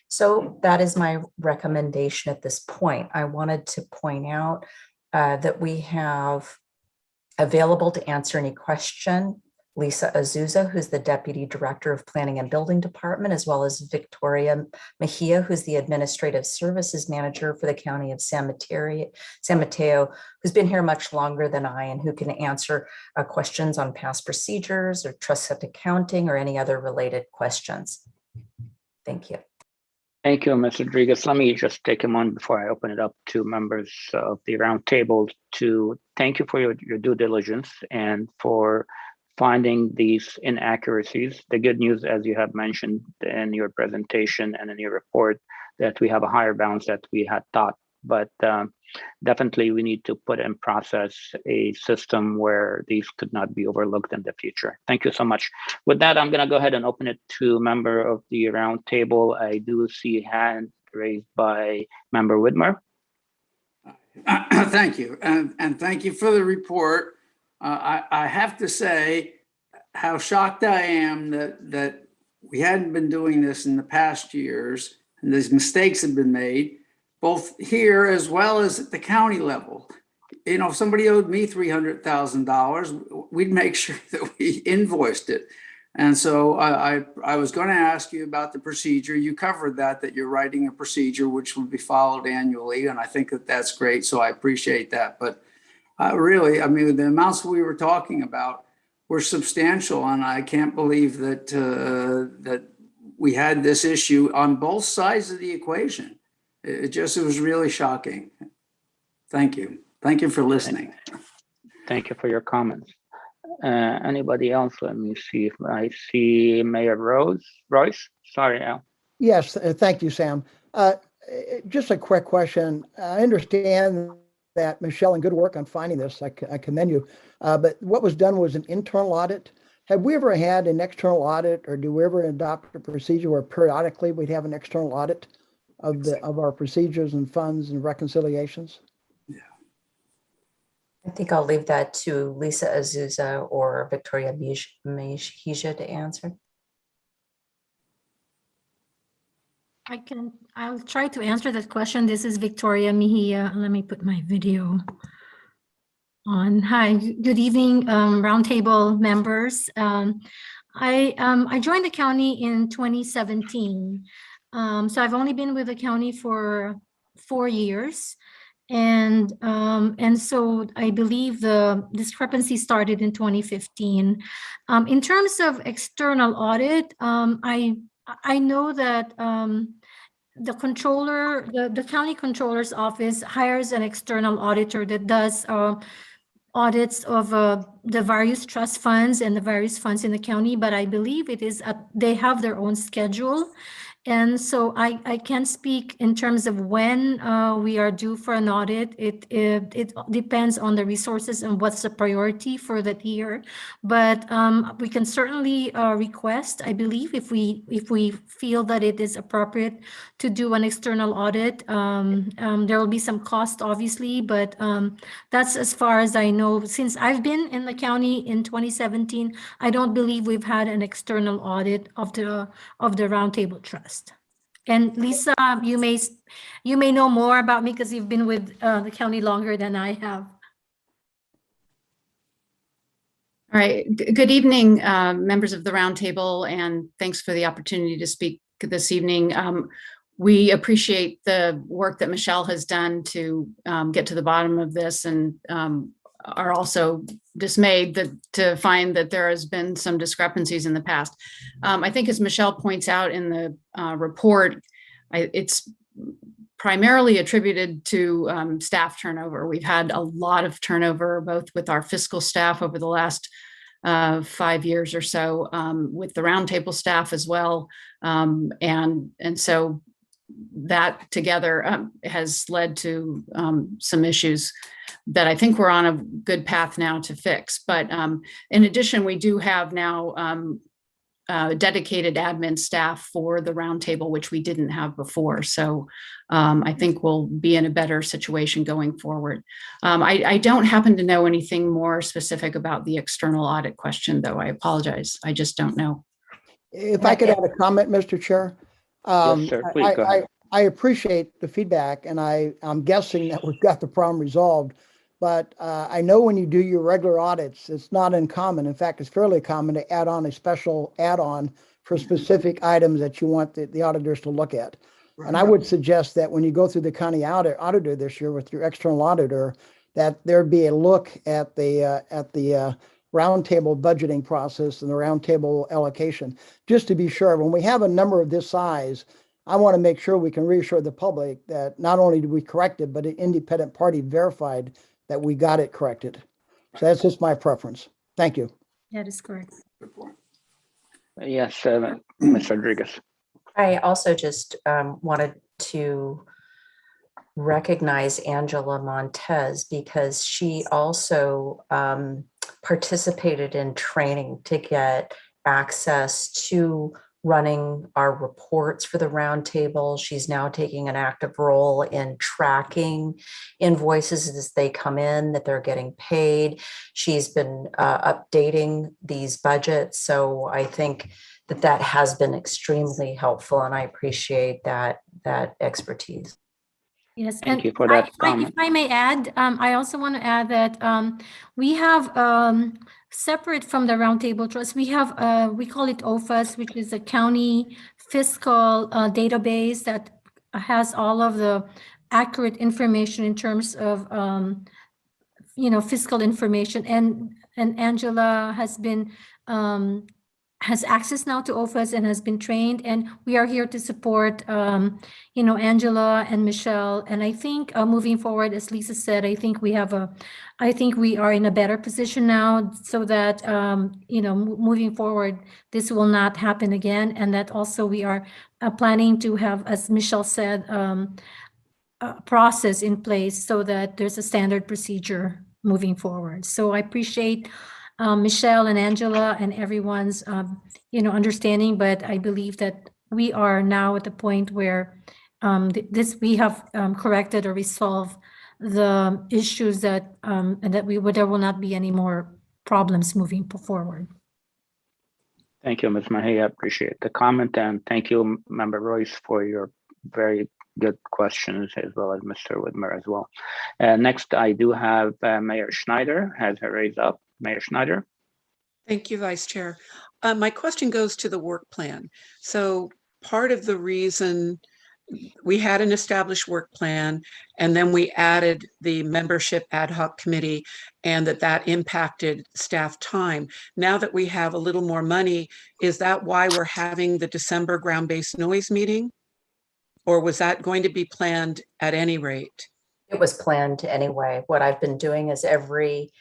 So that is my recommendation at this point. I wanted to point out that we have available to answer any question Lisa Azusa, who's the Deputy Director of Planning and Building Department, as well as Victoria Mejia, who's the Administrative Services Manager for the County of San Mateo, who's been here much longer than I, and who can answer questions on past procedures or trust set accounting or any other related questions. Thank you. Thank you, Ms. Rodriguez. Let me just take a moment before I open it up to members of the roundtable to thank you for your due diligence and for finding these inaccuracies. The good news, as you have mentioned in your presentation and in your report, that we have a higher balance that we had thought, but definitely we need to put in process a system where these could not be overlooked in the future. Thank you so much. With that, I'm going to go ahead and open it to member of the roundtable. I do see hand raised by member Whitmer. Thank you, and thank you for the report. I have to say how shocked I am that we hadn't been doing this in the past years, and these mistakes have been made, both here as well as at the county level. You know, if somebody owed me $300,000, we'd make sure that we invoiced it. And so I was going to ask you about the procedure. You covered that you're writing a procedure which will be followed annually, and I think that that's great, so I appreciate that. But really, I mean, the amounts we were talking about were substantial, and I can't believe that that we had this issue on both sides of the equation. It was really shocking. Thank you. Thank you for listening. Thank you for your comments. Anybody else? Let me see if I see Mayor Royce. Sorry, Al. Yes, thank you, Sam. Just a quick question. I understand that Michelle, and good work on finding this. I commend you. But what was done was an internal audit. Have we ever had an external audit, or do we ever adopt a procedure where periodically we'd have an external audit of our procedures and funds and reconciliations? I think I'll leave that to Lisa Azusa or Victoria Mejia to answer. I'll try to answer that question. This is Victoria Mejia. Let me put my video on. Hi, good evening, Roundtable members. I joined the county in 2017. So I've only been with the county for 4 years. And so I believe the discrepancy started in 2015. In terms of external audit, I know that the controller, the county controller's office hires an external auditor that does audits of the various trust funds and the various funds in the county, but I believe it is they have their own schedule. And so I can't speak in terms of when we are due for an audit. It depends on the resources and what's the priority for that year. But we can certainly request, I believe, if we feel that it is appropriate to do an external audit. There will be some cost, obviously, but that's as far as I know. Since I've been in the county in 2017, I don't believe we've had an external audit of the Roundtable Trust. And Lisa, you may know more about me because you've been with the county longer than I have. All right. Good evening, members of the Roundtable, and thanks for the opportunity to speak this evening. We appreciate the work that Michelle has done to get to the bottom of this, and are also dismayed to find that there has been some discrepancies in the past. I think, as Michelle points out in the report, it's primarily attributed to staff turnover. We've had a lot of turnover, both with our fiscal staff over the last 5 years or so, with the Roundtable staff as well. And so that together has led to some issues that I think we're on a good path now to fix. But in addition, we do have now dedicated admin staff for the Roundtable, which we didn't have before. So I think we'll be in a better situation going forward. I don't happen to know anything more specific about the external audit question, though. I apologize. I just don't know. If I could add a comment, Mr. Chair. Yes, sir. Please go ahead. I appreciate the feedback, and I'm guessing that we've got the problem resolved. But I know when you do your regular audits, it's not uncommon. In fact, it's fairly common to add on a special add-on for specific items that you want the auditors to look at. Right. And I would suggest that when you go through the county auditor this year with your external auditor, that there be a look at the Roundtable budgeting process and the Roundtable allocation, just to be sure. When we have a number of this size, I want to make sure we can reassure the public that not only did we correct it, but an independent party verified that we got it corrected. So that's just my preference. Thank you. That is correct. Yes, Ms. Rodriguez. I also just wanted to recognize Angela Montez, because she also participated in training to get access to running our reports for the Roundtable. She's now taking an active role in tracking invoices as they come in, that they're getting paid. She's been updating these budgets. So I think that has been extremely helpful, and I appreciate that expertise. Yes, thank you for that comment. If I may add, I also want to add that we have separate from the Roundtable Trust, we have we call it OFAS, which is a county fiscal database that has all of the accurate information in terms of fiscal information, and Angela has been has access now to OFAS and has been trained, and we are here to support, you know, Angela and Michelle. And I think moving forward, as Lisa said, I think we are in a better position now, so that you know, moving forward, this will not happen again, and that also we are planning to have, as Michelle said, a process in place so that there's a standard procedure moving forward. So I appreciate Michelle and Angela and everyone's, you know, understanding, but I believe that we are now at the point where we have corrected or resolved the issues that, and that there will not be any more problems moving forward. Thank you, Ms. Mejia. I appreciate the comment, and thank you, Member Royce, for your very good questions, as well as Mr. Whitmer as well. Next, I do have Mayor Schneider has her raised up. Mayor Schneider. Thank you, Vice Chair. My question goes to the work plan. So part of the reason we had an established work plan, and then we added the membership ad hoc committee, and that impacted staff time. Now that we have a little more money, is that why we're having the December ground-based noise meeting? Or was that going to be planned at any rate? It was planned anyway. What I've been doing is every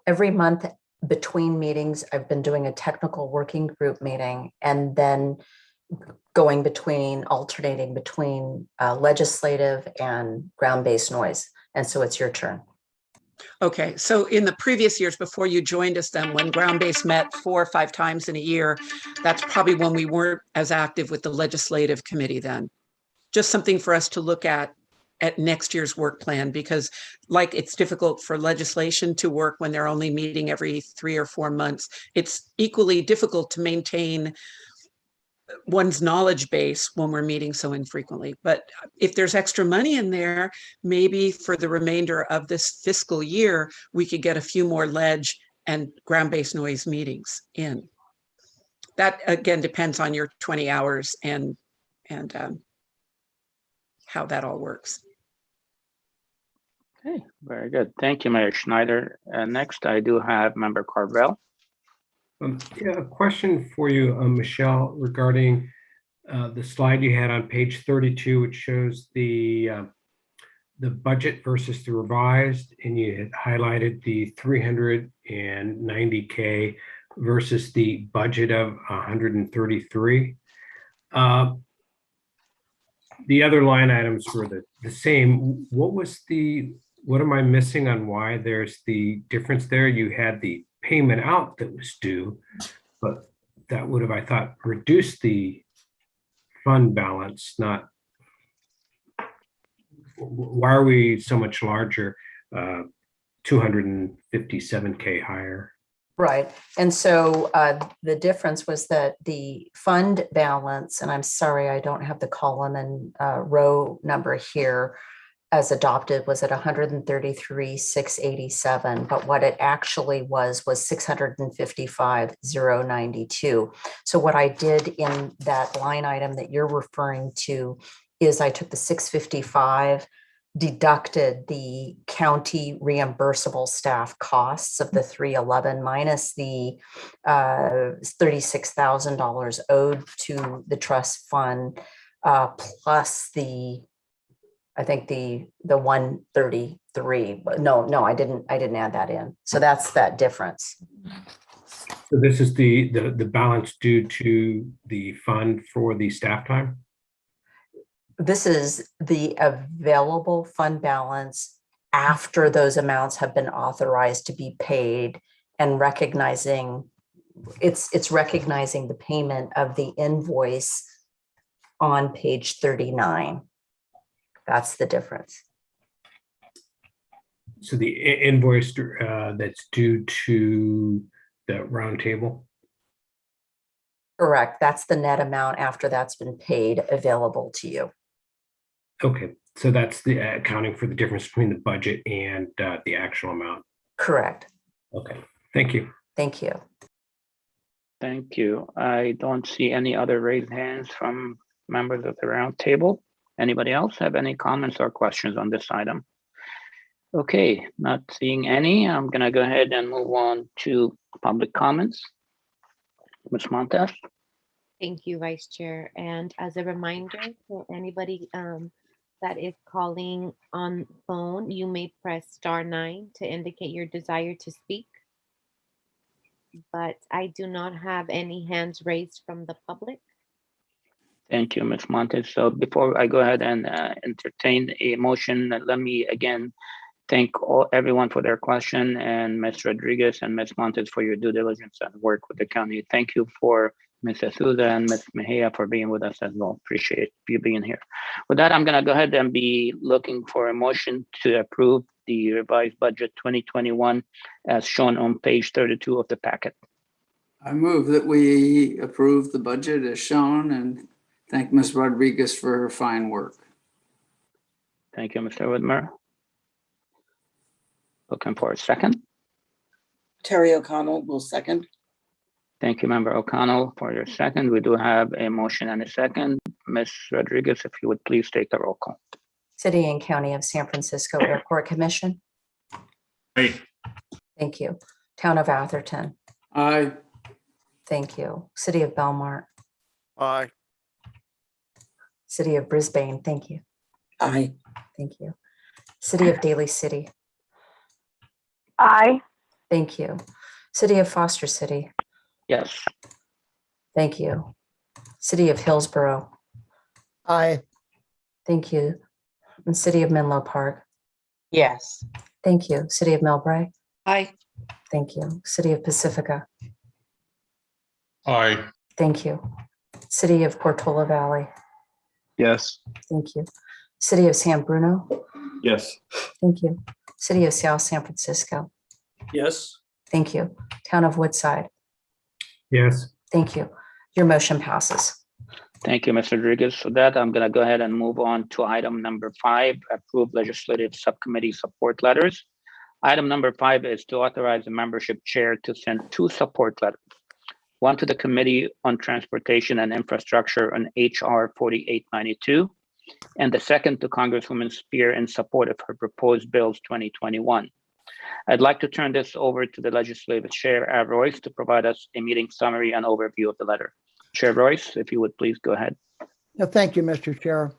month between meetings, I've been doing a technical working group meeting, and then alternating between legislative and ground-based noise. And so it's your turn. Okay, so in the previous years before you joined us, then when ground-based met 4 or 5 times in a year, that's probably when we weren't as active with the legislative committee then. Just something for us to look at next year's work plan, because like it's difficult for legislation to work when they're only meeting every 3 or 4 months. It's equally difficult to maintain one's knowledge base when we're meeting so infrequently. But if there's extra money in there, maybe for the remainder of this fiscal year, we could get a few more ledge and ground-based noise meetings in. That again depends on your 20 hours and how that all works. Okay, very good. Thank you, Mayor Schneider. Next, I do have Member Carvel. Yeah, a question for you, Michelle, regarding the slide you had on page 32, which shows the budget versus the revised, and you had highlighted the 390K versus the budget of 133. The other line items were the same. What am I missing on why there's the difference there? You had the payment out that was due, but that would have, I thought, reduced the fund balance, not. Why are we so much larger, 257K higher? Right. And so the difference was that the fund balance, and I'm sorry, I don't have the column and row number here, as adopted was at 133,687, but what it actually was 655,092. So what I did in that line item that you're referring to is I took the 655, deducted the county reimbursable staff costs of the 311 minus the $36,000 owed to the trust fund, plus I think the 133. No, I didn't add that in. So that's that difference. So this is the balance due to the fund for the staff time? This is the available fund balance after those amounts have been authorized to be paid, and recognizing it's recognizing the payment of the invoice on page 39. That's the difference. So the invoice that's due to the Roundtable? Correct. That's the net amount after that's been paid available to you. Okay, so that's the accounting for the difference between the budget and the actual amount. Correct. Okay, thank you. Thank you. Thank you. I don't see any other raised hands from members of the roundtable. Anybody else have any comments or questions on this item? Okay, not seeing any. I'm gonna go ahead and move on to public comments. Ms. Montez? Thank you, Vice Chair. And as a reminder for anybody that is calling on phone, you may press *9 to indicate your desire to speak. But I do not have any hands raised from the public. Thank you, Ms. Montez. So before I go ahead and entertain a motion, let me again thank everyone for their question, and Ms. Rodriguez and Ms. Montez for your due diligence and work with the county. Thank you for Ms. Asuda and Ms. Mejia for being with us as well. Appreciate you being here. With that, I'm going to go ahead and be looking for a motion to approve the revised budget 2021 as shown on page 32 of the packet. I move that we approve the budget as shown and thank Ms. Rodriguez for her fine work. Thank you, Mr. Whitmer. Looking for a second. Terry O'Connell will second. Thank you, Member O'Connell, for your second. We do have a motion and a second. Ms. Rodriguez, if you would please take the roll call. City and County of San Francisco Airport Commission. Aye. Thank you. Town of Atherton. Aye. Thank you. City of Belmar. Aye. City of Brisbane. Thank you. Aye. Thank you. City of Daly City. Aye. Thank you. City of Foster City. Yes. Thank you. City of Hillsborough. Aye. Thank you. And City of Menlo Park. Yes. Thank you. City of Millbrae. Aye. Thank you. City of Pacifica. Aye. Thank you. City of Portola Valley. Yes. Thank you. City of San Bruno. Yes. Thank you. City of South San Francisco. Yes. Thank you. Town of Woodside. Yes. Thank you. Your motion passes. Thank you, Ms. Rodriguez. For that, I'm going to go ahead and move on to item number 5, approve legislative subcommittee support letters. Item number 5 is to authorize the membership chair to send 2 support letters. One to the Committee on Transportation and Infrastructure on HR 4892, and the second to Congresswoman Spear in support of her proposed bills 2021. I'd like to turn this over to the Legislative Chair, Av Royce, to provide us a meeting summary and overview of the letter. Chair Royce, if you would please go ahead. Thank you, Mr. Chair.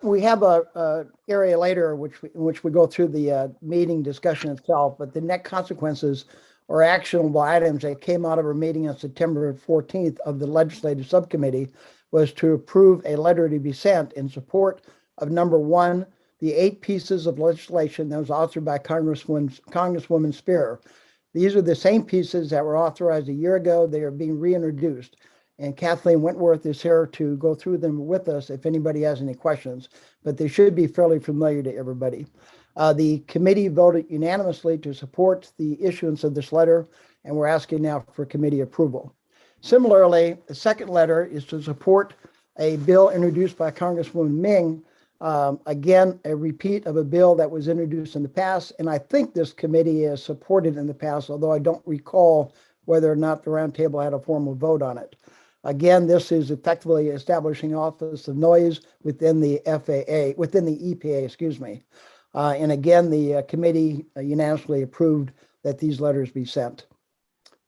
We have a area later in which we go through the meeting discussion itself, but the net consequences or actionable items that came out of our meeting on September 14th of the Legislative Subcommittee was to approve a letter to be sent in support of number 1, the 8 pieces of legislation that was authored by Congresswoman Spear. These are the same pieces that were authorized a year ago. They are being reintroduced. And Kathleen Wentworth is here to go through them with us if anybody has any questions, but they should be fairly familiar to everybody. The committee voted unanimously to support the issuance of this letter, and we're asking now for committee approval. Similarly, the second letter is to support a bill introduced by Congresswoman Ming. Again, a repeat of a bill that was introduced in the past, and I think this committee has supported in the past, although I don't recall whether or not the roundtable had a formal vote on it. Again, this is effectively establishing Office of Noise within the EPA, excuse me. And again, the committee unanimously approved that these letters be sent.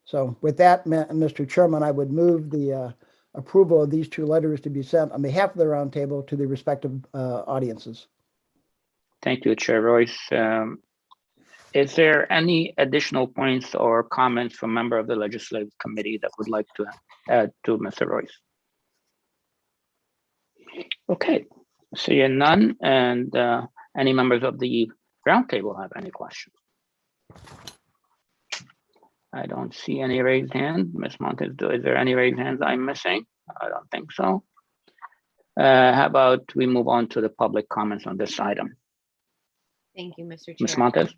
So with that, Mr. Chairman, I would move the approval of these 2 letters to be sent on behalf of the roundtable to the respective audiences. Thank you, Chair Royce. Is there any additional points or comments from member of the Legislative Committee that would like to add to Mr. Royce? Okay, seeing none, and any members of the roundtable have any questions? I don't see any raised hand. Ms. Montez, is there any raised hands I'm missing? I don't think so. How about we move on to the public comments on this item? Thank you, Mr. Chair. Ms. Montez?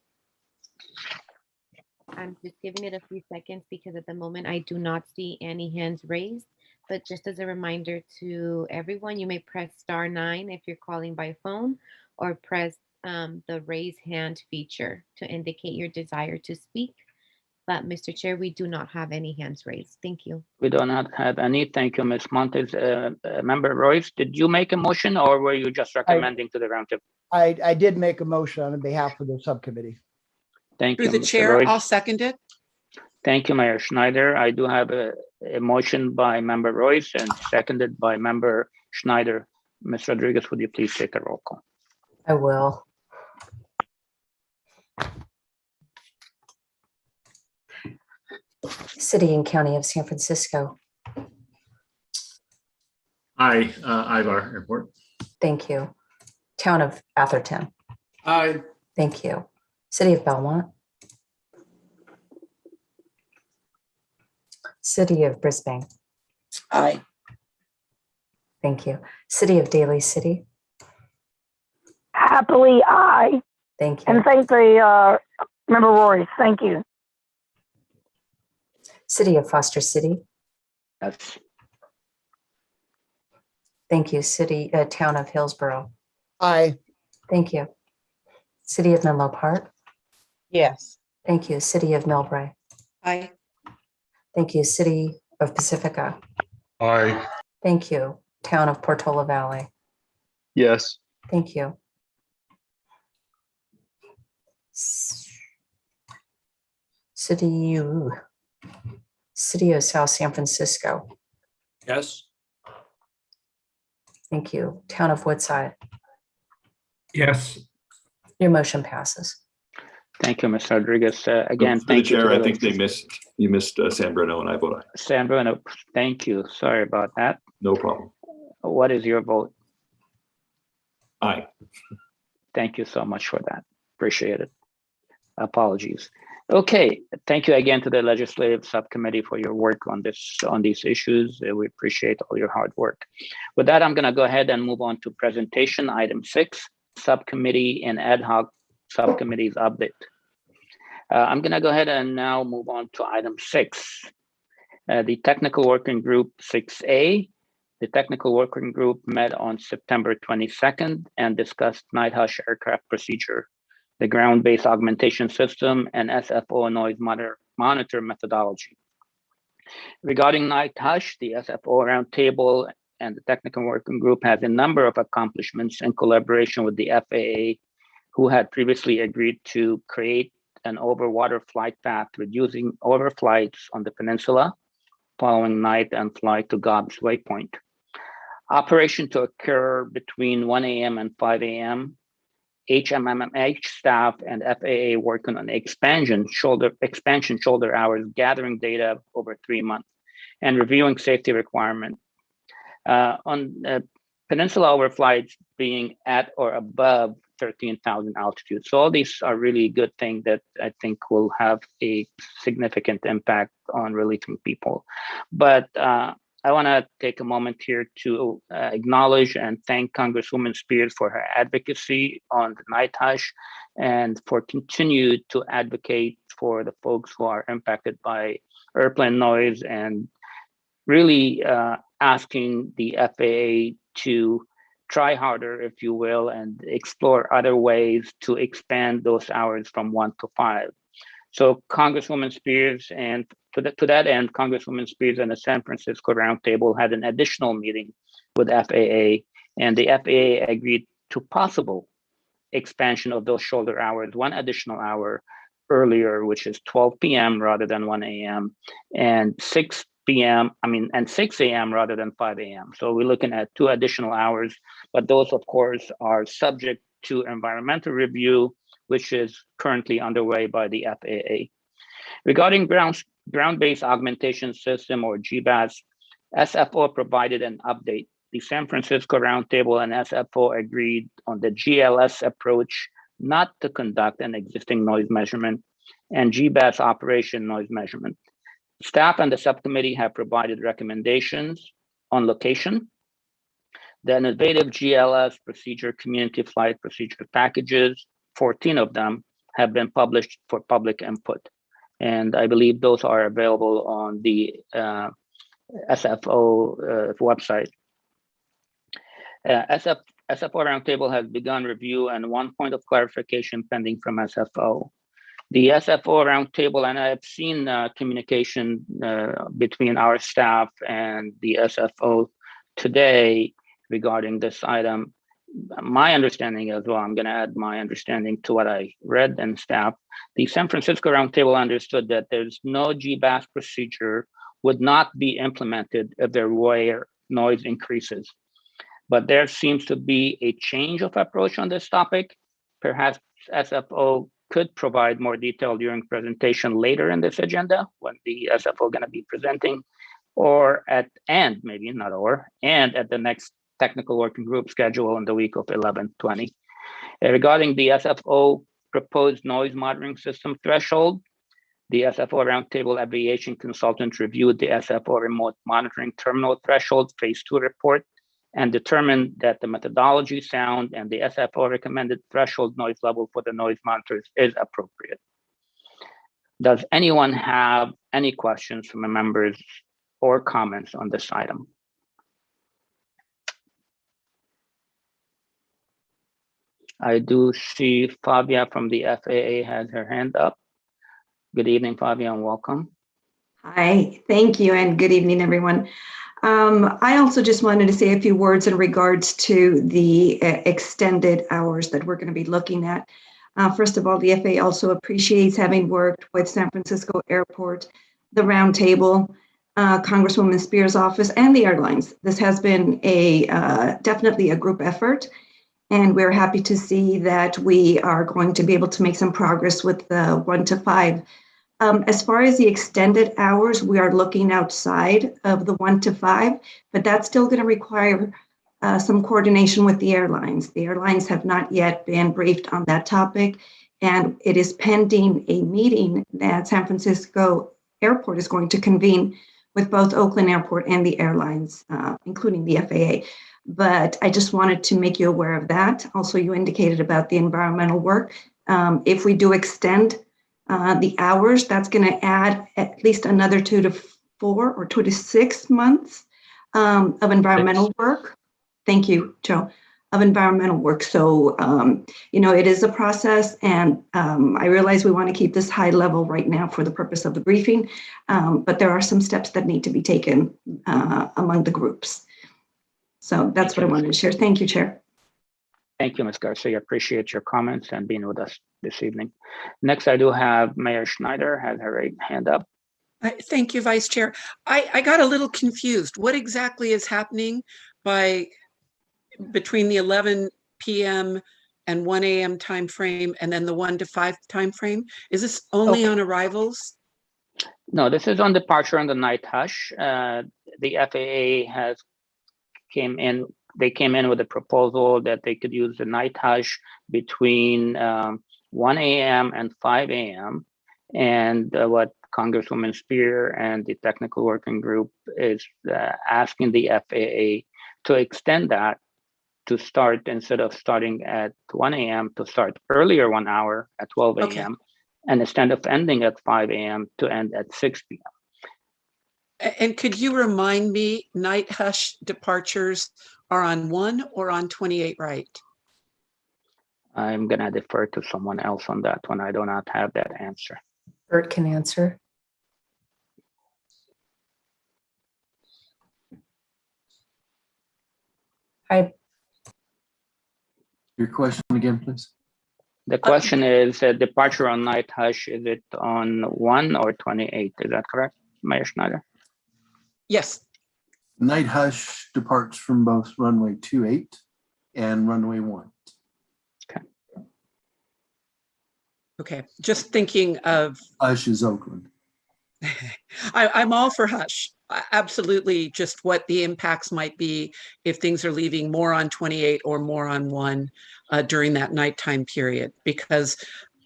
I'm just giving it a few seconds because at the moment I do not see any hands raised. But just as a reminder to everyone, you may press *9 if you're calling by phone, or press the raise hand feature to indicate your desire to speak. But Mr. Chair, we do not have any hands raised. Thank you. We do not have any. Thank you, Ms. Montez. Member Royce, did you make a motion or were you just recommending to the roundtable? I did make a motion on behalf of the subcommittee. Thank you. Through the Mr. chair, Royce. I'll second it. Thank you, Mayor Schneider. I do have a motion by Member Royce and seconded by Member Schneider. Ms. Rodriguez, would you please take a roll call? I will. City and County of San Francisco. Aye, Ivar Airport. Thank you. Town of Atherton. Aye. Thank you. City of Belmont. City of Brisbane. Aye. Thank you. City of Daly City. Happily, aye. Thank you. And thank the Member Royce. Thank you. City of Foster City. Yes. Thank you. City, Town of Hillsborough. Aye. Thank you. City of Menlo Park. Yes. Thank you. City of Millbrae. Aye. Thank you. City of Pacifica. Aye. Thank you. Town of Portola Valley. Yes. Thank you. City of South San Francisco. Yes. Thank you. Town of Woodside. Yes. Your motion passes. Thank you, Ms. Rodriguez. Again, Through the thank you. chair, To I the think you missed San Bruno, and I vote aye. San Bruno, thank you. Sorry about that. No problem. What is your vote? Aye. Thank you so much for that. Appreciate it. Apologies. Okay, thank you again to the Legislative Subcommittee for your work on these issues. We appreciate all your hard work. With that, I'm going to go ahead and move on to presentation item 6, Subcommittee and Ad Hoc Subcommittees update. I'm going to go ahead and now move on to item 6, the Technical Working Group 6A. The Technical Working Group met on September 22nd and discussed night hush aircraft procedure, the ground-based augmentation system, and SFO noise monitor methodology. Regarding night hush, the SFO Roundtable and the Technical Working Group has a number of accomplishments in collaboration with the FAA, who had previously agreed to create an over-water flight path, reducing overflights on the peninsula following night and flight to Gobbs Waypoint. Operation to occur between 1 a.m. and 5 a.m. HMMH staff and FAA working on expansion shoulder hours, gathering data over 3 months, and reviewing safety requirements. On peninsula overflights being at or above 13,000 altitude. So all these are really good things that I think will have a significant impact on relieving people. But I want to take a moment here to acknowledge and thank Congresswoman Spears for her advocacy on the night hush and for continued to advocate for the folks who are impacted by airplane noise, and really asking the FAA to try harder, if you will, and explore other ways to expand those hours from 1 to 5. So Congresswoman Spears, and to that end, Congresswoman Spears and the San Francisco Roundtable had an additional meeting with FAA, and the FAA agreed to possible expansion of those shoulder hours, 1 additional hour earlier, which is 12 p.m. rather than 1 a.m. and 6 a.m. rather than 5 a.m. So we're looking at 2 additional hours, but those, of course, are subject to environmental review, which is currently underway by the FAA. Regarding ground-based augmentation system, or GBAS, SFO provided an update. The San Francisco Roundtable and SFO agreed on the GLS approach not to conduct an existing noise measurement and GBAS operation noise measurement. Staff and the subcommittee have provided recommendations on location. The innovative GLS procedure community flight procedure packages, 14 of them, have been published for public input. And I believe those are available on the SFO website. SFO Roundtable has begun review, and 1 point of clarification pending from SFO. The SFO Roundtable, and I've seen communication between our staff and the SFO today regarding this item. my understanding as well, I'm going to add my understanding to what I read and staff. The San Francisco Roundtable understood that there's no GBAS procedure would not be implemented if there were noise increases. But there seems to be a change of approach on this topic. Perhaps SFO could provide more detail during presentation later in this agenda when the SFO going to be presenting, or at and maybe not or and at the next technical working group schedule in the week of 11/20. Regarding the SFO proposed noise monitoring system threshold, the SFO Roundtable Aviation Consultant reviewed the SFO Remote Monitoring Terminal Threshold Phase 2 report and determined that the methodology sound and the SFO recommended threshold noise level for the noise monitors is appropriate. Does anyone have any questions from the members or comments on this item? I do see Fabia from the FAA has her hand up. Good evening, Fabia, and welcome. Hi, thank you, and good evening, everyone. I also just wanted to say a few words in regards to the extended hours that we're going to be looking at. First of all, the FAA also appreciates having worked with San Francisco Airport, the Roundtable, Congresswoman Spears' office, and the airlines. This has been definitely a group effort, and we're happy to see that we are going to be able to make some progress with the 1 to 5. As far as the extended hours, we are looking outside of the 1 to 5, but that's still going to require some coordination with the airlines. The airlines have not yet been briefed on that topic, and it is pending a meeting that San Francisco Airport is going to convene with both Oakland Airport and the airlines, including the FAA. But I just wanted to make you aware of that. Also, you indicated about the environmental work. If we do extend the hours, that's going to add at least another 2 to 4 or 2 to 6 months of environmental work. Thank you, Joe, of environmental work. So, it is a process, and I realize we want to keep this high level right now for the purpose of the briefing, but there are some steps that need to be taken among the groups. So that's what I wanted to share. Thank you, Chair. Thank you, Ms. Garcia. Appreciate your comments and being with us this evening. Next, I do have Mayor Schneider has her hand up. Thank you, Vice Chair. I got a little confused. What exactly is happening between the 11 p.m. and 1 a.m. time frame and then the 1 to 5 time frame? Is this only on arrivals? No, this is on departure on the night hush. The FAA came in with a proposal that they could use the night hush between 1 a.m. and 5 a.m. And what Congresswoman Spear and the technical working group is asking the FAA to extend that to start, instead of starting at 1 a.m., to start earlier 1 hour at 12 a.m. Okay. And instead of ending at 5 a.m. to end at 6 p.m. And could you remind me, night hush departures are on 1 or on 28 right? I'm going to defer to someone else on that one. I do not have that answer. Bert can answer. Hi. Your question again, please. The question is, departure on night hush, is it on 1 or 28? Is that correct, Mayor Schneider? Yes. Night hush departs from both runway 28 and runway 1. Okay, just thinking of... Hush is Oakland. I'm all for hush. Absolutely, just what the impacts might be if things are leaving more on 28 or more on 1 during that nighttime period, because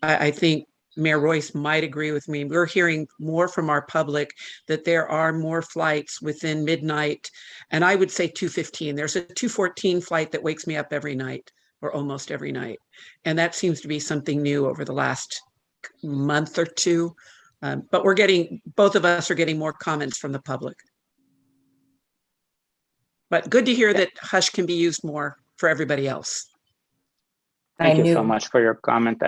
I think Mayor Royce might agree with me. We're hearing more from our public that there are more flights within midnight, and I would say 2:15. There's a 2:14 flight that wakes me up every night, or almost every night, and that seems to be something new over the last month or two. But both of us are getting more comments from the public. But good to hear that hush can be used more for everybody else. Thank you so much for your comment.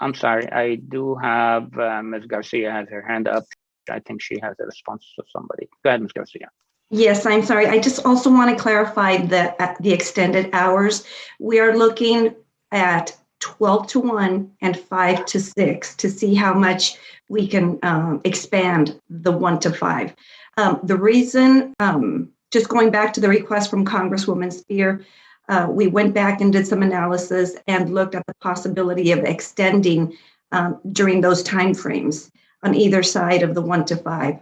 I'm sorry, I do have Ms. Garcia has her hand up. I think she has a response to somebody. Go ahead, Ms. Garcia. Yes, I'm sorry. I just also want to clarify the extended hours. We are looking at 12 to 1 and 5 to 6 to see how much we can expand the 1 to 5. The reason, just going back to the request from Congresswoman Spear, we went back and did some analysis and looked at the possibility of extending during those timeframes on either side of the 1 to 5.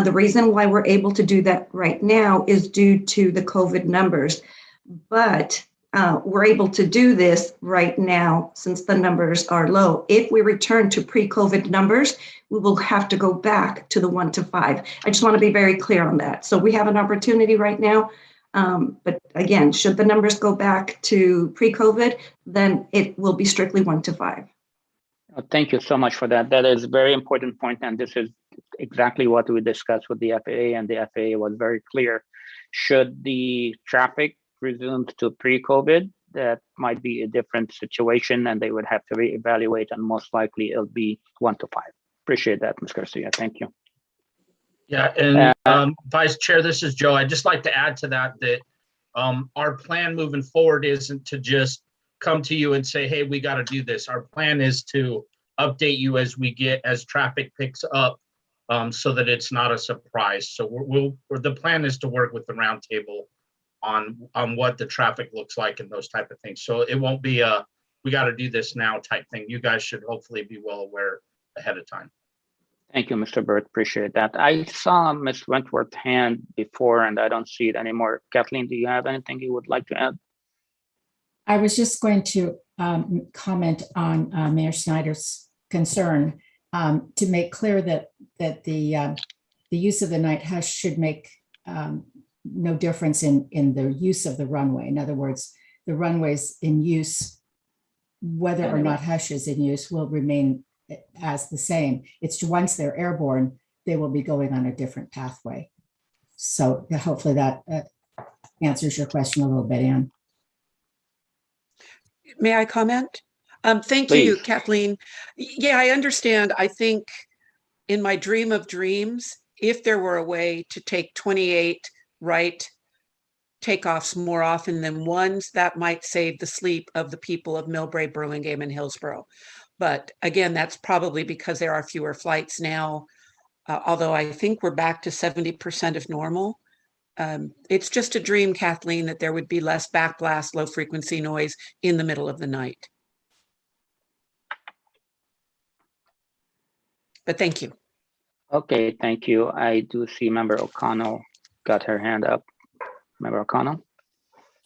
The reason why we're able to do that right now is due to the COVID numbers, but we're able to do this right now since the numbers are low. If we return to pre-COVID numbers, we will have to go back to the 1 to 5. I just want to be very clear on that. So we have an opportunity right now, but again, should the numbers go back to pre-COVID, then it will be strictly 1 to 5. Thank you so much for that. That is a very important point, and this is exactly what we discussed with the FAA, and the FAA was very clear. Should the traffic resume to pre-COVID, that might be a different situation, and they would have to reevaluate, and most likely it'll be 1 to 5. Appreciate that, Ms. Garcia. Thank you. Yeah, and Vice Chair, this is Joe. I'd just like to add to that our plan moving forward isn't to just come to you and say, hey, we got to do this. Our plan is to update you as traffic picks up, so that it's not a surprise. So the plan is to work with the roundtable on what the traffic looks like and those type of things. So it won't be we got to do this now type thing. You guys should hopefully be well aware ahead of time. Thank you, Mr. Burt. Appreciate that. I saw Ms. Wentworth's hand before, and I don't see it anymore. Kathleen, do you have anything you would like to add? I was just going to comment on Mayor Schneider's concern to make clear that the use of the night hush should make no difference in the use of the runway. In other words, the runways in use, whether or not hush is in use, will remain as the same. It's once they're airborne, they will be going on a different pathway. So hopefully that answers your question a little bit, Anne. May I comment? Thank Please. you, Kathleen. Yeah, I understand. I think in my dream of dreams, if there were a way to take 28 right takeoffs more often than ones, that might save the sleep of the people of Millbrae, Burlingame, and Hillsborough. But again, that's probably because there are fewer flights now, although I think we're back to 70% of normal. It's just a dream, Kathleen, that there would be less backblast, low frequency noise in the middle of the night. But thank you. Okay, thank you. I do see Member O'Connell got her hand up. Member O'Connell?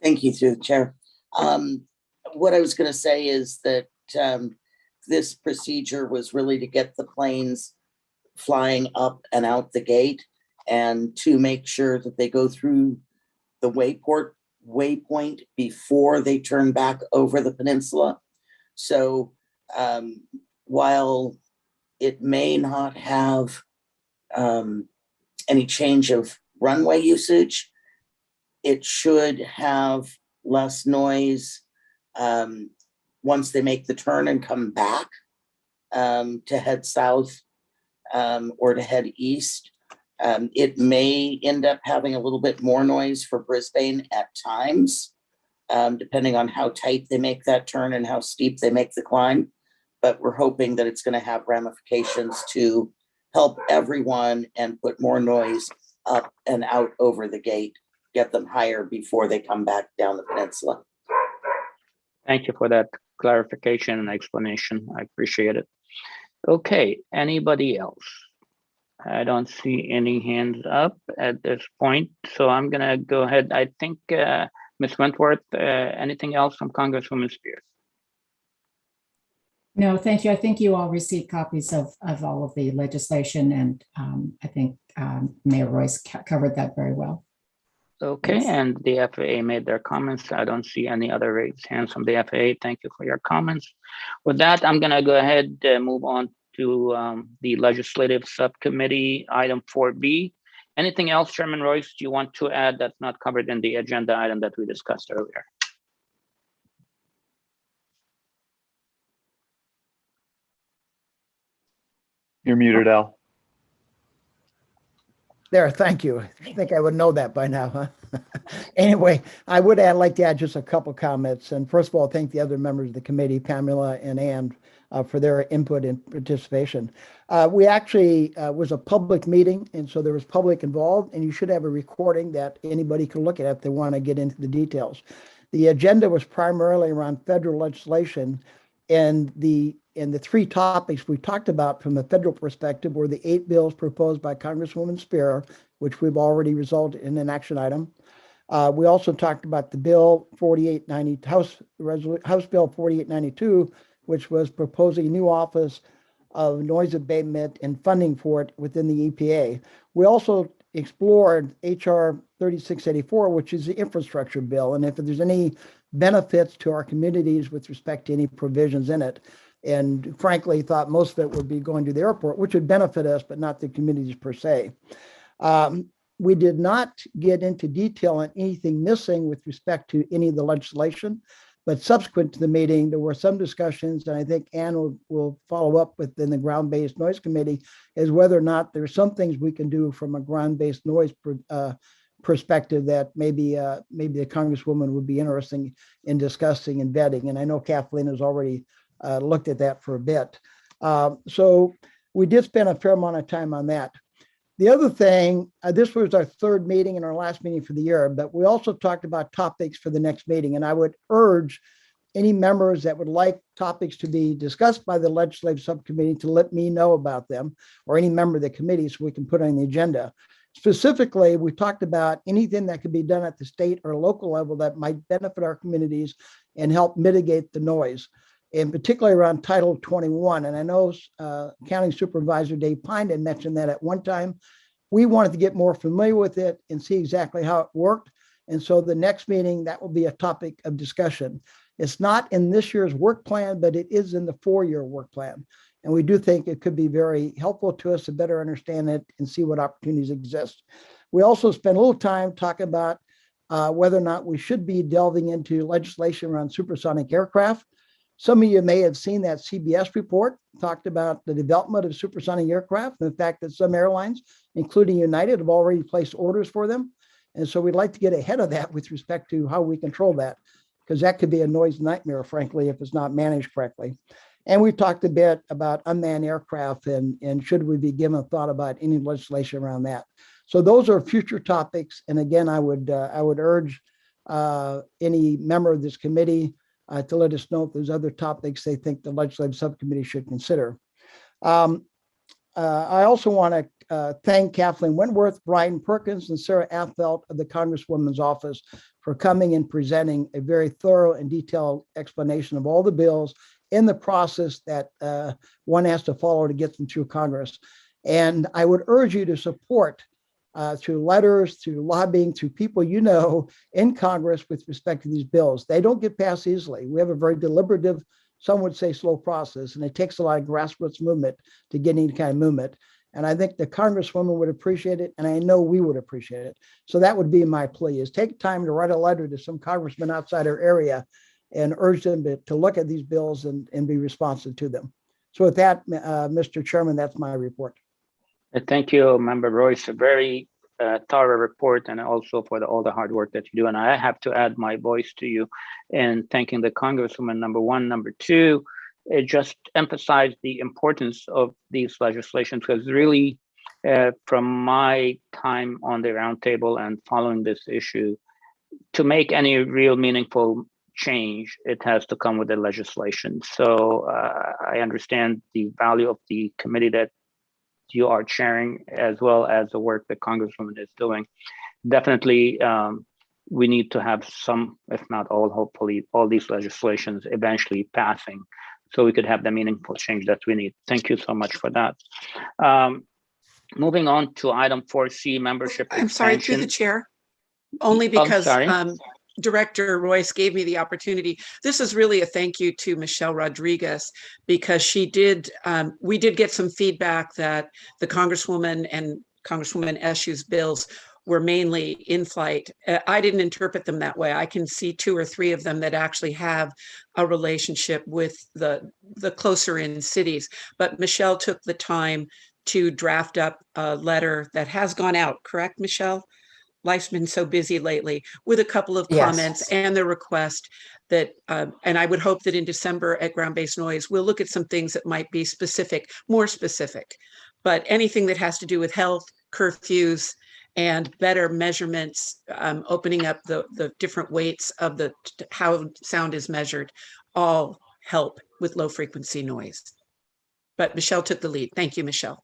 Thank you, through the chair. What I was going to say is that this procedure was really to get the planes flying up and out the gate and to make sure that they go through the waypoint before they turn back over the peninsula. So while it may not have any change of runway usage, it should have less noise once they make the turn and come back to head south or to head east. It may end up having a little bit more noise for Brisbane at times, depending on how tight they make that turn and how steep they make the climb. But we're hoping that it's going to have ramifications to help everyone and put more noise up and out over the gate, get them higher before they come back down the peninsula. Thank you for that clarification and explanation. I appreciate it. Okay, anybody else? I don't see any hands up at this point, so I'm gonna go ahead. I think Ms. Wentworth, anything else from Congresswoman Spears? No, thank you. I think you all received copies of all of the legislation, and I think Mayor Royce covered that very well. Okay, Thanks. and the FAA made their comments. I don't see any other raised hands from the FAA. Thank you for your comments. With that, I'm gonna go ahead and move on to the Legislative Subcommittee, item 4B. Anything else, Chairman Royce, do you want to add that's not covered in the agenda item that we discussed earlier? You're muted, Al. There, thank you. I think I would know that by now, huh? Anyway, I would like to add just a couple comments. And first of all, thank the other members of the committee, Pamela and Ann, for their input and participation. We actually was a public meeting, and so there was public involved, and you should have a recording that anybody can look at if they want to get into the details. The agenda was primarily around federal legislation, and the three topics we talked about from the federal perspective were the 8 bills proposed by Congresswoman Spear, which we've already resulted in an action item. We also talked about the bill 4890, House Bill 4892, which was proposing a new office of noise abatement and funding for it within the EPA. We also explored HR 3684, which is the infrastructure bill, and if there's any benefits to our communities with respect to any provisions in it. And frankly, thought most of it would be going to the airport, which would benefit us, but not the communities per se. We did not get into detail on anything missing with respect to any of the legislation, but subsequent to the meeting, there were some discussions, and I think Ann will follow up within the ground-based noise committee, is whether or not there's some things we can do from a ground-based noise perspective that maybe the Congresswoman would be interested in discussing and vetting. And I know Kathleen has already looked at that for a bit. So we did spend a fair amount of time on that. The other thing, this was our third meeting and our last meeting for the year, but we also talked about topics for the next meeting. And I would urge any members that would like topics to be discussed by the legislative subcommittee to let me know about them, or any member of the committee, so we can put it on the agenda. Specifically, we talked about anything that could be done at the state or local level that might benefit our communities and help mitigate the noise, and particularly around Title 21. And I know County Supervisor Dave Pine had mentioned that at one time. We wanted to get more familiar with it and see exactly how it worked. And so the next meeting, that will be a topic of discussion. It's not in this year's work plan, but it is in the 4-year work plan. And we do think it could be very helpful to us to better understand it and see what opportunities exist. We also spent a little time talking about whether or not we should be delving into legislation around supersonic aircraft. Some of you may have seen that CBS report, talked about the development of supersonic aircraft and the fact that some airlines, including United, have already placed orders for them. And so we'd like to get ahead of that with respect to how we control that, because that could be a noise nightmare, frankly, if it's not managed correctly. And we talked a bit about unmanned aircraft and should we be given thought about any legislation around that. So those are future topics. And again, I would urge any member of this committee to let us know if there's other topics they think the legislative subcommittee should consider. I also want to thank Kathleen Wentworth, Brian Perkins, and Sarah Affelt of the Congresswoman's office for coming and presenting a very thorough and detailed explanation of all the bills in the process that one has to follow to get them through Congress. And I would urge you to support through letters, through lobbying, through people you know in Congress with respect to these bills. They don't get passed easily. We have a very deliberative, some would say slow process, and it takes a lot of grassroots movement to get any kind of movement. And I think the Congresswoman would appreciate it, and I know we would appreciate it. So that would be my plea, is take time to write a letter to some congressman outside our area and urge them to look at these bills and be responsive to them. So with that, Mr. Chairman, that's my report. Thank you, Member Royce. A very thorough report, and also for all the hard work that you do. And I have to add my voice to you in thanking the Congresswoman, number one. Number two, it just emphasized the importance of these legislations, because really, from my time on the roundtable and following this issue, to make any real meaningful change, it has to come with the legislation. So I understand the value of the committee that you are chairing, as well as the work that Congresswoman is doing. Definitely, we need to have some, if not all, hopefully, all these legislations eventually passing, so we could have the meaningful change that we need. Thank you so much for that. Moving on to item 4C, membership expansion. I'm sorry, through the chair. Only because Director Royce gave me the opportunity. This is really a thank you to Michelle Rodriguez, because she did, we did get some feedback that the Congresswoman and Congresswoman Eshu's bills were mainly in flight. I didn't interpret them that way. I can see 2 or 3 of them that actually have a relationship with the closer in cities. But Michelle took the time to draft up a letter that has gone out, correct, Michelle? Life's been so busy lately, with a couple of Yes. comments and the request that, and I would hope that in December at Ground-Based Noise, we'll look at some things that might be specific, more specific. But anything that has to do with health, curfews, and better measurements, opening up the different weights of how sound is measured, all help with low frequency noise. But Michelle took the lead. Thank you, Michelle.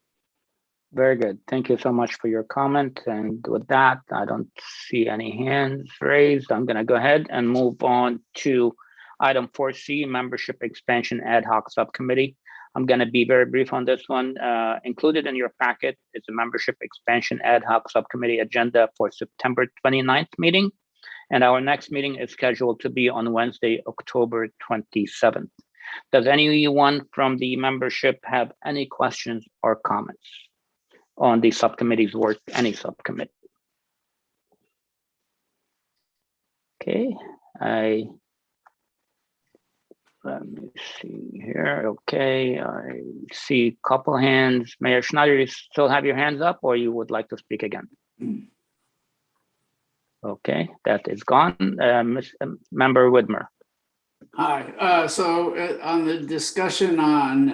Very good. Thank you so much for your comment. And with that, I don't see any hands raised. I'm going to go ahead and move on to item 4C, membership expansion ad hoc subcommittee. I'm going to be very brief on this one. Included in your packet is a membership expansion ad hoc subcommittee agenda for September 29th meeting. And our next meeting is scheduled to be on Wednesday, October 27th. Does anyone from the membership have any questions or comments on the subcommittee's work, any subcommittee? Okay, let me see here. Okay, I see a couple hands. Mayor Schneider, you still have your hands up, or you would like to speak again? Okay, that is gone. Member Widmer. Hi, so on the discussion on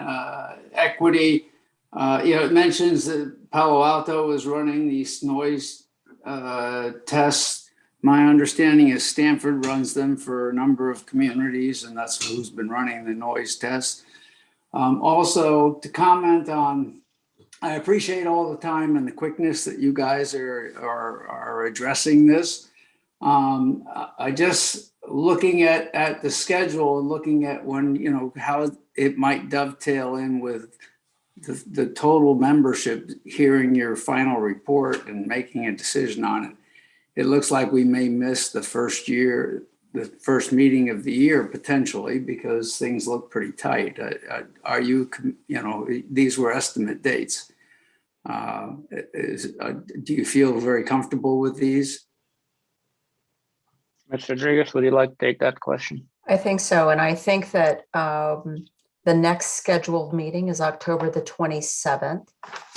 equity, it mentions that Palo Alto is running these noise tests. My understanding is Stanford runs them for a number of communities, and that's who's been running the noise tests. Also, to comment on, I appreciate all the time and the quickness that you guys are addressing this. I just looking at the schedule and looking at when, how it might dovetail in with the total membership, hearing your final report and making a decision on it. It looks like we may miss the first meeting of the year potentially, because things look pretty tight. Are you, these were estimate dates. Do you feel very comfortable with these? Mr. Rodriguez, would you like to take that question? I think so. And I think that the next scheduled meeting is October the 27th.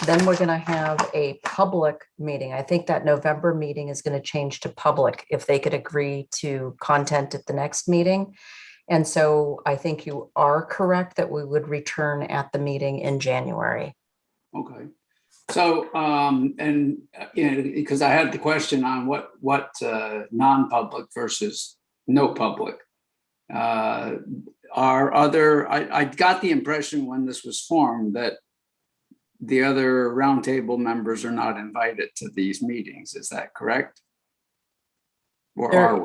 Then we're going to have a public meeting. I think that November meeting is going to change to public if they could agree to content at the next meeting. And so I think you are correct that we would return at the meeting in January. Okay. So, because I had the question on what non-public versus no public. I got the impression when this was formed that the other roundtable members are not invited to these meetings. Is that correct? Or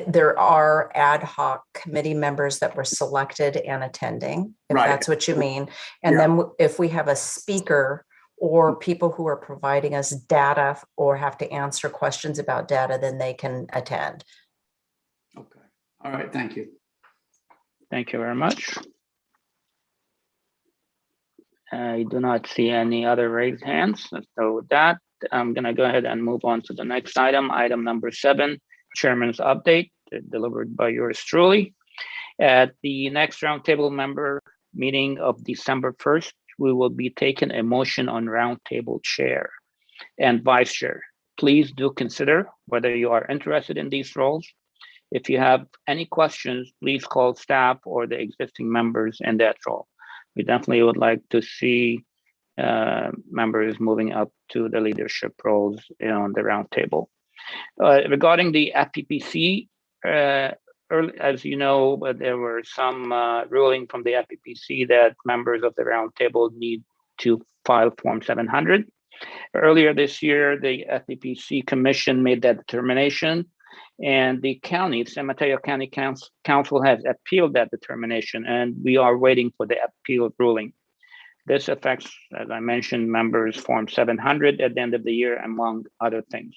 there are ad hoc committee members that were selected and attending, if Right. that's what you mean. And then if we have a speaker or people who are providing us data or have to answer questions about data, then they can attend. Okay. All right. Thank you. Thank you very much. I do not see any other raised hands. So with that, I'm going to go ahead and move on to the next item, item number 7, Chairman's update, delivered by yours truly. At the next roundtable member meeting of December 1st, we will be taking a motion on roundtable chair and vice chair. Please do consider whether you are interested in these roles. If you have any questions, please call staff or the existing members in that role. We definitely would like to see members moving up to the leadership roles on the roundtable. Regarding the FPPC, as you know, there were some ruling from the FPPC that members of the roundtable need to file Form 700. Earlier this year, the FPPC Commission made that determination, and the county, San Mateo County Council has appealed that determination, and we are waiting for the appeal ruling. This affects, as I mentioned, members Form 700 at the end of the year, among other things.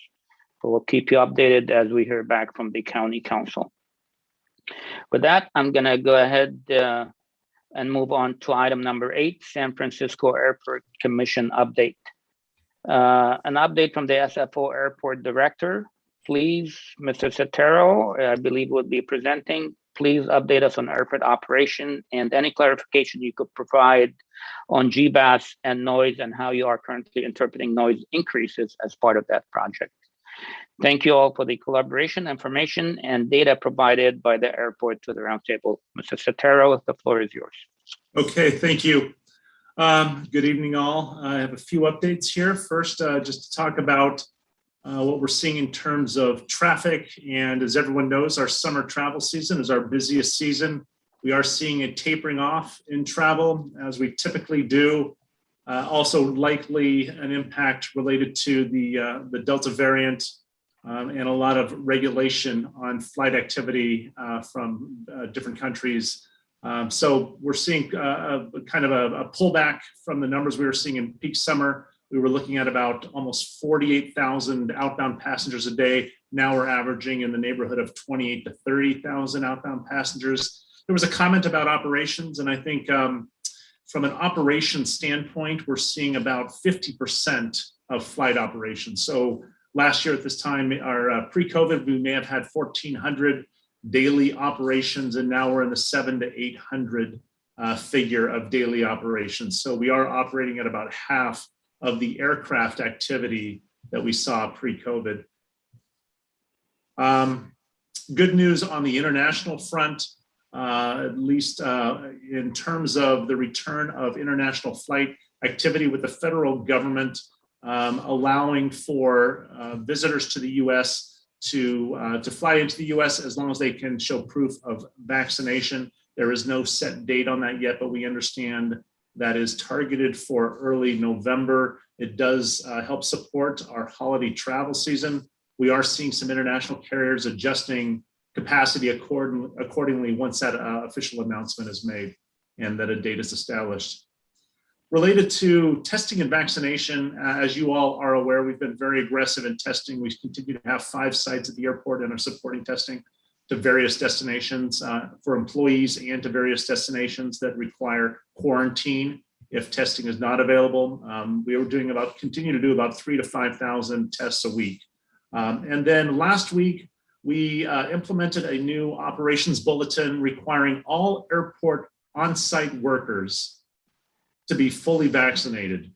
So we'll keep you updated as we hear back from the county council. With that, I'm going to go ahead and move on to item number 8, San Francisco Airport Commission update. An update from the SFO Airport Director. Please, Mr. Sotero, I believe, will be presenting please update us on airport operation and any clarification you could provide on GBAS and noise and how you are currently interpreting noise increases as part of that project. Thank you all for the collaboration, information, and data provided by the airport to the roundtable. Mr. Sotero, the floor is yours. Okay, thank you. Good evening, all. I have a few updates here. First, just to talk about what we're seeing in terms of traffic. And as everyone knows, our summer travel season is our busiest season. We are seeing a tapering off in travel, as we typically do. Also likely an impact related to the Delta variant and a lot of regulation on flight activity from different countries. So we're seeing kind of a pullback from the numbers we were seeing in peak summer. We were looking at about almost 48,000 outbound passengers a day. Now we're averaging in the neighborhood of 28 to 30,000 outbound passengers. There was a comment about operations, and I think from an operations standpoint, we're seeing about 50% of flight operations. So last year at this time, our pre-COVID, we may have had 1,400 daily operations, and now we're in the 700 to 800 figure of daily operations. So we are operating at about half of the aircraft activity that we saw pre-COVID. Good news on the international front, at least in terms of the return of international flight activity with the federal government allowing for visitors to the US to fly into the US as long as they can show proof of vaccination. There is no set date on that yet, but we understand that is targeted for early November. It does help support our holiday travel season. We are seeing some international carriers adjusting capacity accordingly once that official announcement is made and that a date is established. Related to testing and vaccination, as you all are aware, we've been very aggressive in testing. We continue to have 5 sites at the airport and are supporting testing to various destinations for employees and to various destinations that require quarantine if testing is not available. We are doing continue to do about 3,000 to 5,000 tests a week. And then last week, we implemented a new operations bulletin requiring all airport on-site workers to be fully vaccinated.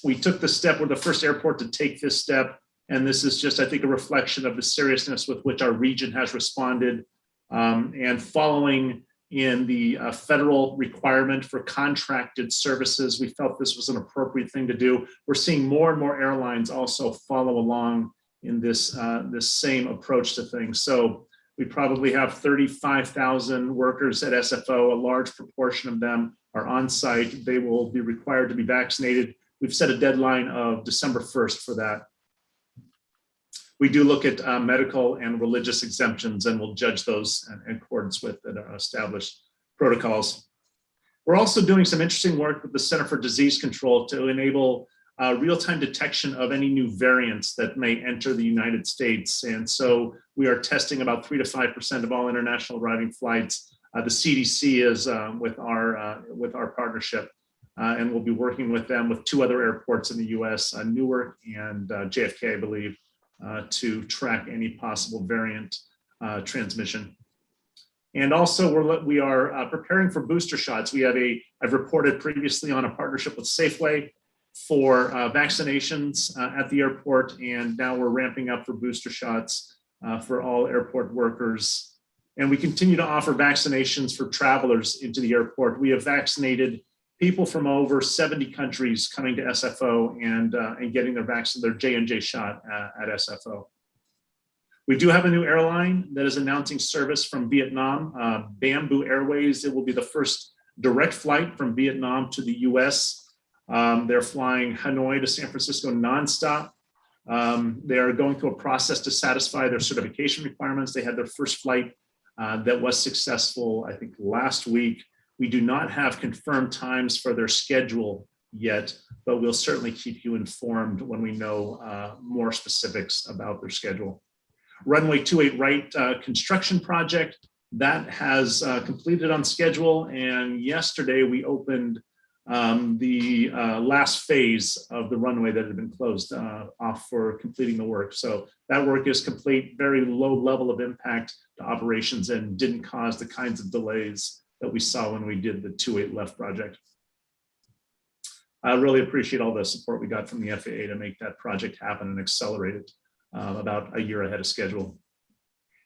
We took the step, we're the first airport to take this step. And this is just, I think, a reflection of the seriousness with which our region has responded and following in the federal requirement for contracted services. We felt this was an appropriate thing to do. We're seeing more and more airlines also follow along in this, this same approach to things. So we probably have 35,000 workers at SFO. A large proportion of them are on site. They will be required to be vaccinated. We've set a deadline of December 1st for that. We do look at medical and religious exemptions, and we'll judge those in accordance with the established protocols. We're also doing some interesting work with the Center for Disease Control to enable real-time detection of any new variants that may enter the United States. And so we are testing about 3 to 5% of all international arriving flights. The CDC is with our partnership, and we'll be working with them with 2 other airports in the US, Newark and JFK, I believe, to track any possible variant transmission. And also we are preparing for booster shots. I've reported previously on a partnership with Safeway for vaccinations at the airport, and now we're ramping up for booster shots for all airport workers. And we continue to offer vaccinations for travelers into the airport. We have vaccinated people from over 70 countries coming to SFO and getting their J&J shot at SFO. We do have a new airline that is announcing service from Vietnam, Bamboo Airways. It will be the first direct flight from Vietnam to the US. They're flying Hanoi to San Francisco nonstop. They are going through a process to satisfy their certification requirements. They had their first flight that was successful, I think, last week. We do not have confirmed times for their schedule yet, but we'll certainly keep you informed when we know more specifics about their schedule. Runway 28 right construction project, that has completed on schedule. And yesterday we opened the last phase of the runway that had been closed off for completing the work. So that work is complete, very low level of impact to operations, and didn't cause the kinds of delays that we saw when we did the 28 left project. I really appreciate all the support we got from the FAA to make that project happen and accelerate it about a year ahead of schedule.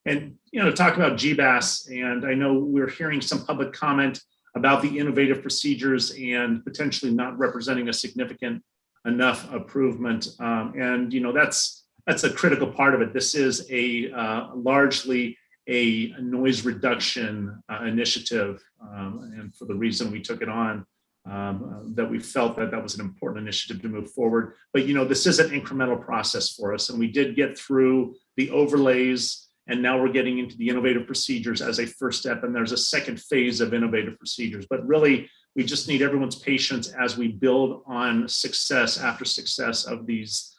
And, you know, talk about GBAS, and I know we're hearing some public comment about the innovative procedures and potentially not representing a significant enough improvement. And, you know, that's a critical part of it. This is a largely a noise reduction initiative. And for the reason we took it on, that we felt that that was an important initiative to move forward. But, you know, this is an incremental process for us. And we did get through the overlays, and now we're getting into the innovative procedures as a first step. And there's a second phase of innovative procedures. But really, we just need everyone's patience as we build on success after success of these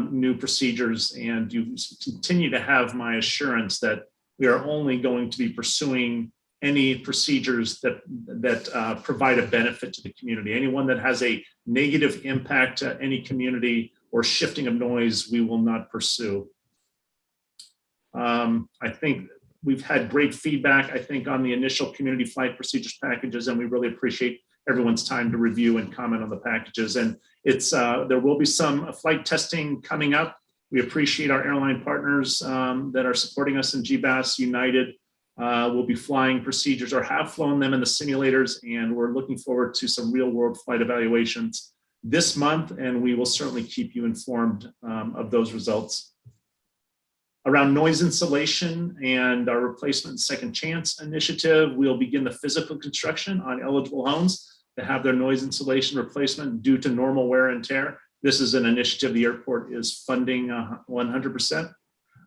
new procedures. And you continue to have my assurance that we are only going to be pursuing any procedures that provide a benefit to the community. Anyone that has a negative impact to any community or shifting of noise, we will not pursue. I think we've had great feedback, I think, on the initial community flight procedures packages, and we really appreciate everyone's time to review and comment on the packages. And it's there will be some flight testing coming up. We appreciate our airline partners that are supporting us in GBAS. United will be flying procedures or have flown them in the simulators, and we're looking forward to some real world flight evaluations this month, and we will certainly keep you informed of those results. Around noise insulation and our replacement second chance initiative, we'll begin the physical construction on eligible homes to have their noise insulation replacement due to normal wear and tear. This is an initiative the airport is funding 100%.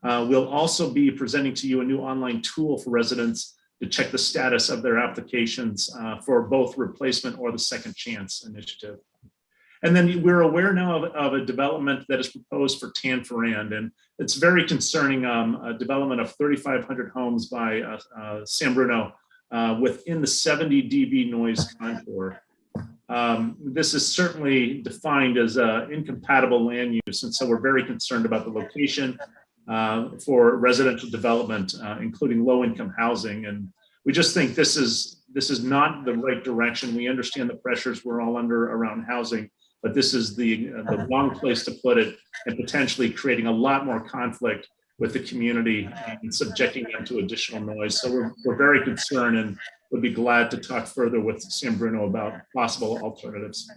We'll also be presenting to you a new online tool for residents to check the status of their applications for both replacement or the second chance initiative. And then we're aware now of a development that is proposed for Tanforan, and it's very concerning, a development of 3,500 homes by San Bruno within the 70 dB noise contour. This is certainly defined as incompatible land use, and so we're very concerned about the location for residential development, including low-income housing. And we just think this is not the right direction. We understand the pressures we're all under around housing, but this is the wrong place to put it, and potentially creating a lot more conflict with the community and subjecting them to additional noise. So we're very concerned and would be glad to talk further with San Bruno about possible alternatives.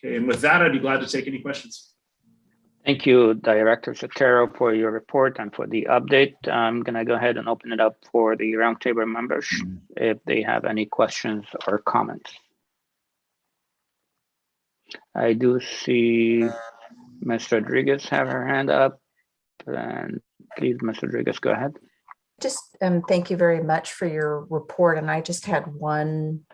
Okay, and with that, I'd be glad to take any questions. Thank you, Director Sotero, for your report and for the update. I'm going to go ahead and open it up for the roundtable members if they have any questions or comments. I do see Ms. Rodriguez have her hand up, and please, Ms. Rodriguez, go ahead. Just thank you very much for your report. And I just had one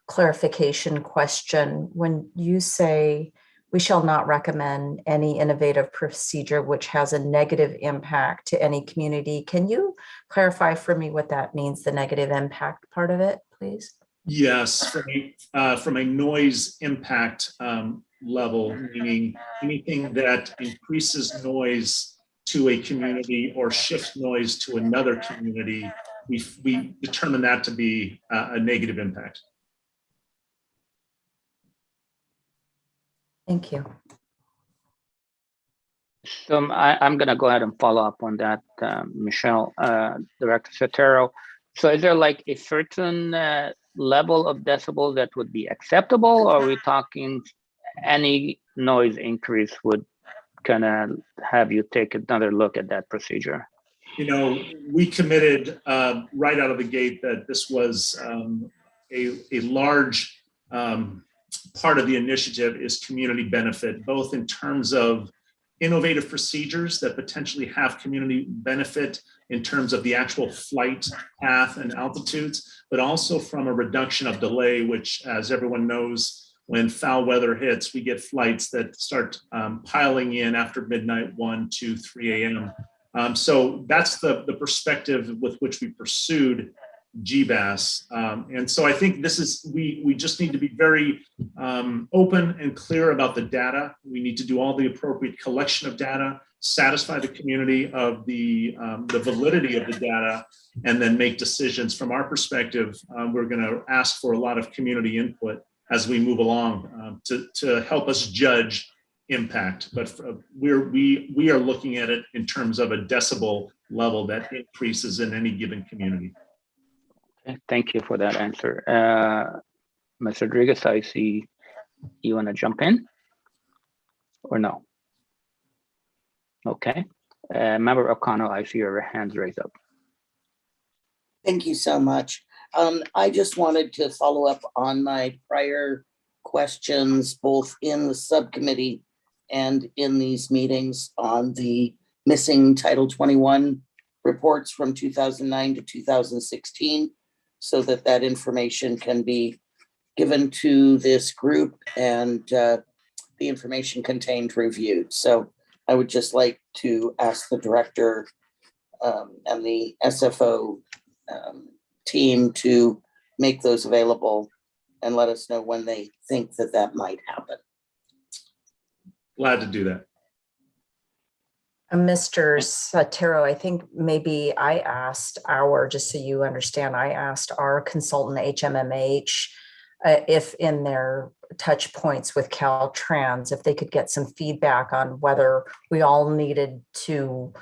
clarification question. When you say we shall not recommend any innovative procedure which has a negative impact to any community, can you clarify for me what that means, the negative impact part of it, please? Yes, from a noise impact level, meaning anything that increases noise to a community or shifts noise to another community, we determine that to be a negative impact. Thank you. So I'm going to go ahead and follow up on that, Michelle, Director Sotero. So is there like a certain level of decibel that would be acceptable, or are we talking any noise increase would kind of have you take another look at that procedure? You know, we committed right out of the gate that this was a large part of the initiative is community benefit, both in terms of innovative procedures that potentially have community benefit in terms of the actual flight path and altitudes, but also from a reduction of delay, which, as everyone knows, when foul weather hits, we get flights that start piling in after midnight, 1, 2, 3 a.m. So that's the perspective with which we pursued GBAS. And so I think this is, we just need to be very open and clear about the data. We need to do all the appropriate collection of data, satisfy the community of the validity of the data, and then make decisions. From our perspective, we're going to ask for a lot of community input as we move along to help us judge impact. But we are looking at it in terms of a decibel level that increases in any given community. Okay, thank you for that answer. Ms. Rodriguez, I see you want to jump in or no? Okay. Member O'Connell, I see your hands raised up. Thank you so much. I just wanted to follow up on my prior questions, both in the subcommittee and in these meetings on the missing Title 21 reports from 2009 to 2016, so that that information can be given to this group and the information contained reviewed. So I would just like to ask the director and the SFO team to make those available and let us know when they think that that might happen. Glad to do that. Mr. Sotero, I think maybe I asked just so you understand, I asked our consultant HMMH if in their touch points with Caltrans, if they could get some feedback on whether we all needed to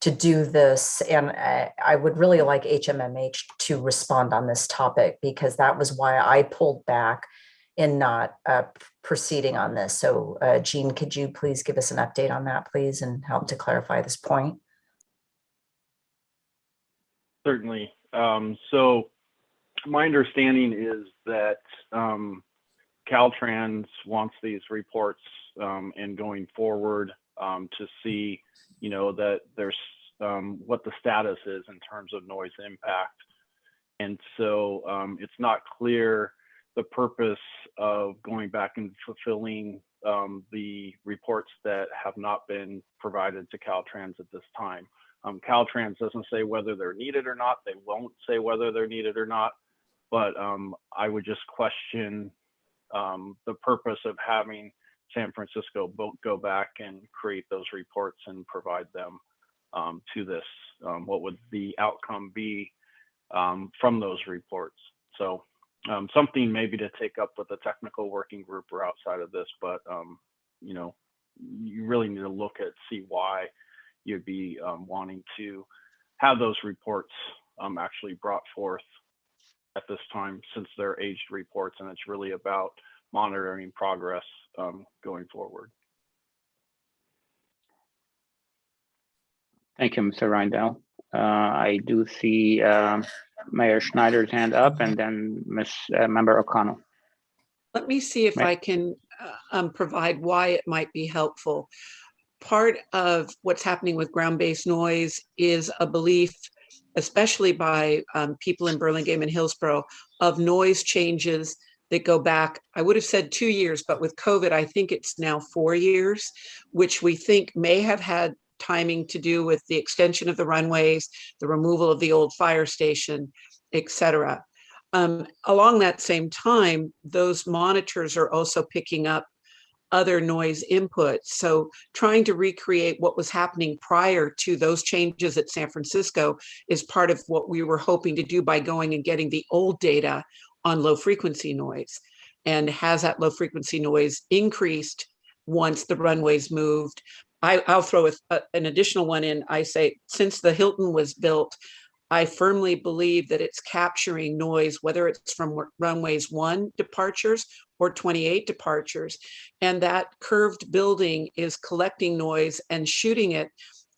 do this. And I would really like HMMH to respond on this topic, because that was why I pulled back in not proceeding on this. So Jean, could you please give us an update on that, please, and help to clarify this point? Certainly. So my understanding is that Caltrans wants these reports and going forward to see, that there's what the status is in terms of noise impact. And so it's not clear the purpose of going back and fulfilling the reports that have not been provided to Caltrans at this time. Caltrans doesn't say whether they're needed or not. They won't say whether they're needed or not. But I would just question the purpose of having San Francisco go back and create those reports and provide them to this. What would the outcome be from those reports? So something maybe to take up with the technical working group or outside of this, but you really need to look at, see why you'd be wanting to have those reports actually brought forth at this time, since they're aged reports and it's really about monitoring progress going forward. Thank you, Mr. Reindell. I do see Mayor Schneider's hand up, and then Member O'Connell. Let me see if I can provide why it might be helpful. Part of what's happening with ground-based noise is a belief, especially by people in Burlingame and Hillsborough, of noise changes that go back, I would have said 2 years, but with COVID, I think it's now 4 years, which we think may have had timing to do with the extension of the runways, the removal of the old fire station, et cetera. Along that same time, those monitors are also picking up other noise inputs. So trying to recreate what was happening prior to those changes at San Francisco is part of what we were hoping to do by going and getting the old data on low frequency noise. And has that low frequency noise increased once the runways moved? I'll throw an additional one in. I say, since the Hilton was built, I firmly believe that it's capturing noise, whether it's from runways 1 departures or 28 departures. And that curved building is collecting noise and shooting it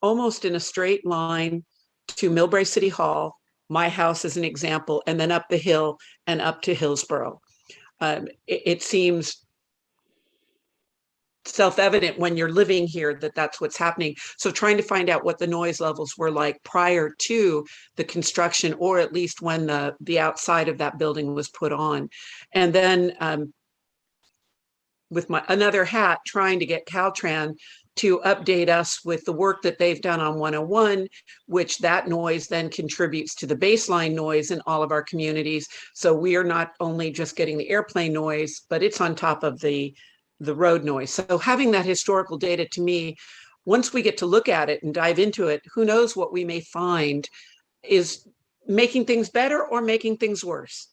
almost in a straight line to Millbrae City Hall, my house as an example, and then up the hill and up to Hillsborough. It seems self-evident when you're living here that that's what's happening. So trying to find out what the noise levels were like prior to the construction, or at least when the outside of that building was put on. And then with my another hat, trying to get Caltran to update us with the work that they've done on 101, which that noise then contributes to the baseline noise in all of our communities. So we are not only just getting the airplane noise, but it's on top of the road noise. So having that historical data, to me, once we get to look at it and dive into it, who knows what we may find is making things better or making things worse.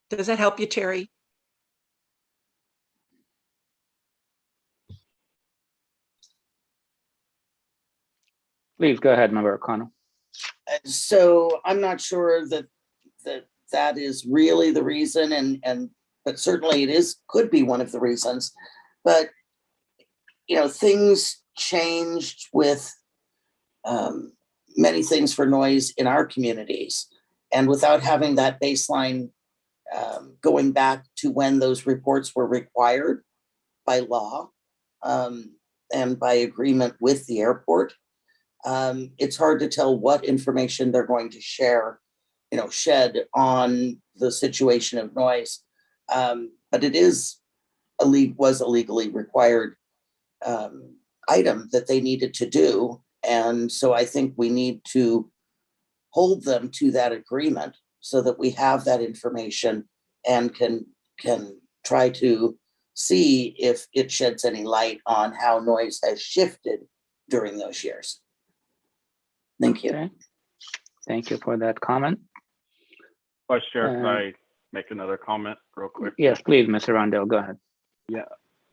Does that help you, Terry? Please go ahead, Member O'Connell. So I'm not sure that is really the reason, but certainly it could be one of the reasons. But things changed with many things for noise in our communities, and without having that baseline going back to when those reports were required by law and by agreement with the airport. It's hard to tell what information they're going to share, shed on the situation of noise. But it was a legally required item that they needed to do. And so I think we need to hold them to that agreement so that we have that information and can try to see if it sheds any light on how noise has shifted during those years. Thank you. Okay. Thank you for that comment. Vice Chair, can I make another comment real quick? Yes, please, Mr. Rondell, go ahead.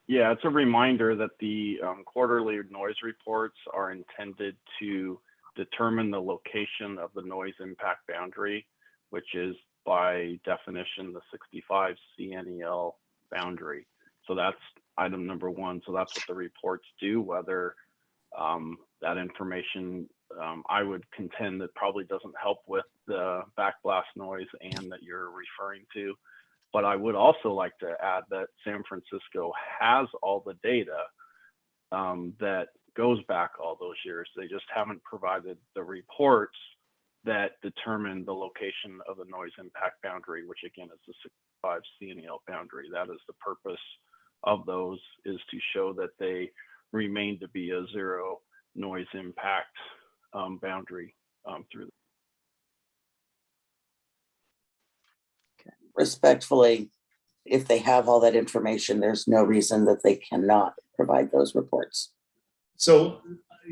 Yeah, it's a reminder that the quarterly noise reports are intended to determine the location of the noise impact boundary, which is by definition the 65 CNEL boundary. So that's item number one. So that's what the reports do, whether that information, I would contend that probably doesn't help with the backblast noise and that you're referring to. But I would also like to add that San Francisco has all the data that goes back all those years. They just haven't provided the reports that determine the location of the noise impact boundary, which again is the 65 CNEL boundary. That is the purpose of those, is to show that they remain to be a zero noise impact boundary through. Respectfully, if they have all that information, there's no reason that they cannot provide those reports. So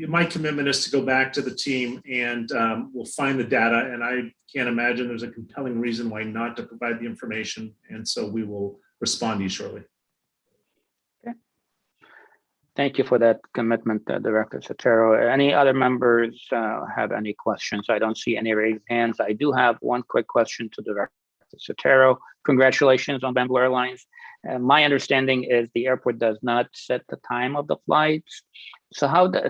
my commitment is to go back to the team and we'll find the data, and I can't imagine there's a compelling reason why not to provide the information. And so we will respond to you shortly. Okay. Thank you for that commitment, Director Sotero. Any other members have any questions? I don't see any raised hands. I do have one quick question to Director Sotero. Congratulations on Bamboo Airlines. My understanding is the airport does not set the time of the flights. So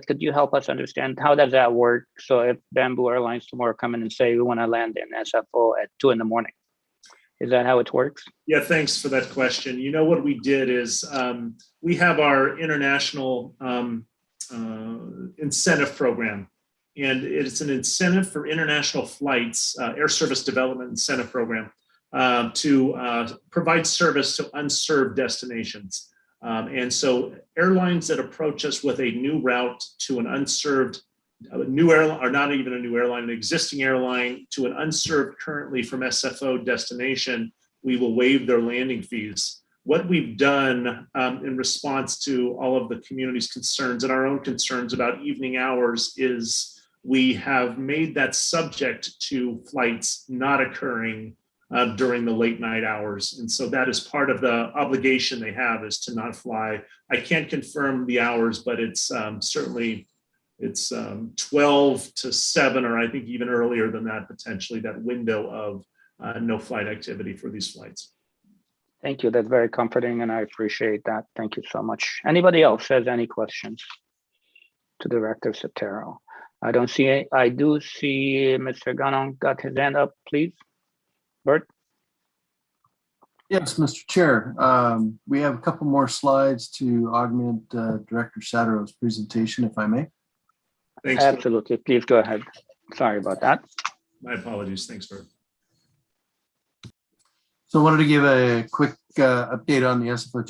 could you help us understand how does that work? So if Bamboo Airlines tomorrow come in and say we want to land in SFO at 2 in the morning, is that how it works? Yeah, thanks for that question. What we did is we have our international incentive program, and it's an incentive for international flights, air service development incentive program to provide service to unserved destinations. And so airlines that approach us with a new route to an unserved, new airline, or not even a new airline, an existing airline to an unserved currently from SFO destination, we will waive their landing fees. What we've done in response to all of the community's concerns and our own concerns about evening hours is we have made that subject to flights not occurring during the late night hours. And so that is part of the obligation they have, is to not fly. I can't confirm the hours, but it's certainly, it's 12 to 7, or I think even earlier than that, potentially, that window of no flight activity for these flights. Thank you. That's very comforting, and I appreciate that. Thank you so much. Anybody else has any questions to Director Sotero? I don't see it. I do see Mr. Ganong got his hand up, please. Bert? Yes, Mr. Chair. We have a couple more slides to augment Director Sotero's presentation, if I may. Thanks. Absolutely. Please go ahead. Sorry about that. My apologies. Thanks, Bert. So I wanted to give a quick update on the SFO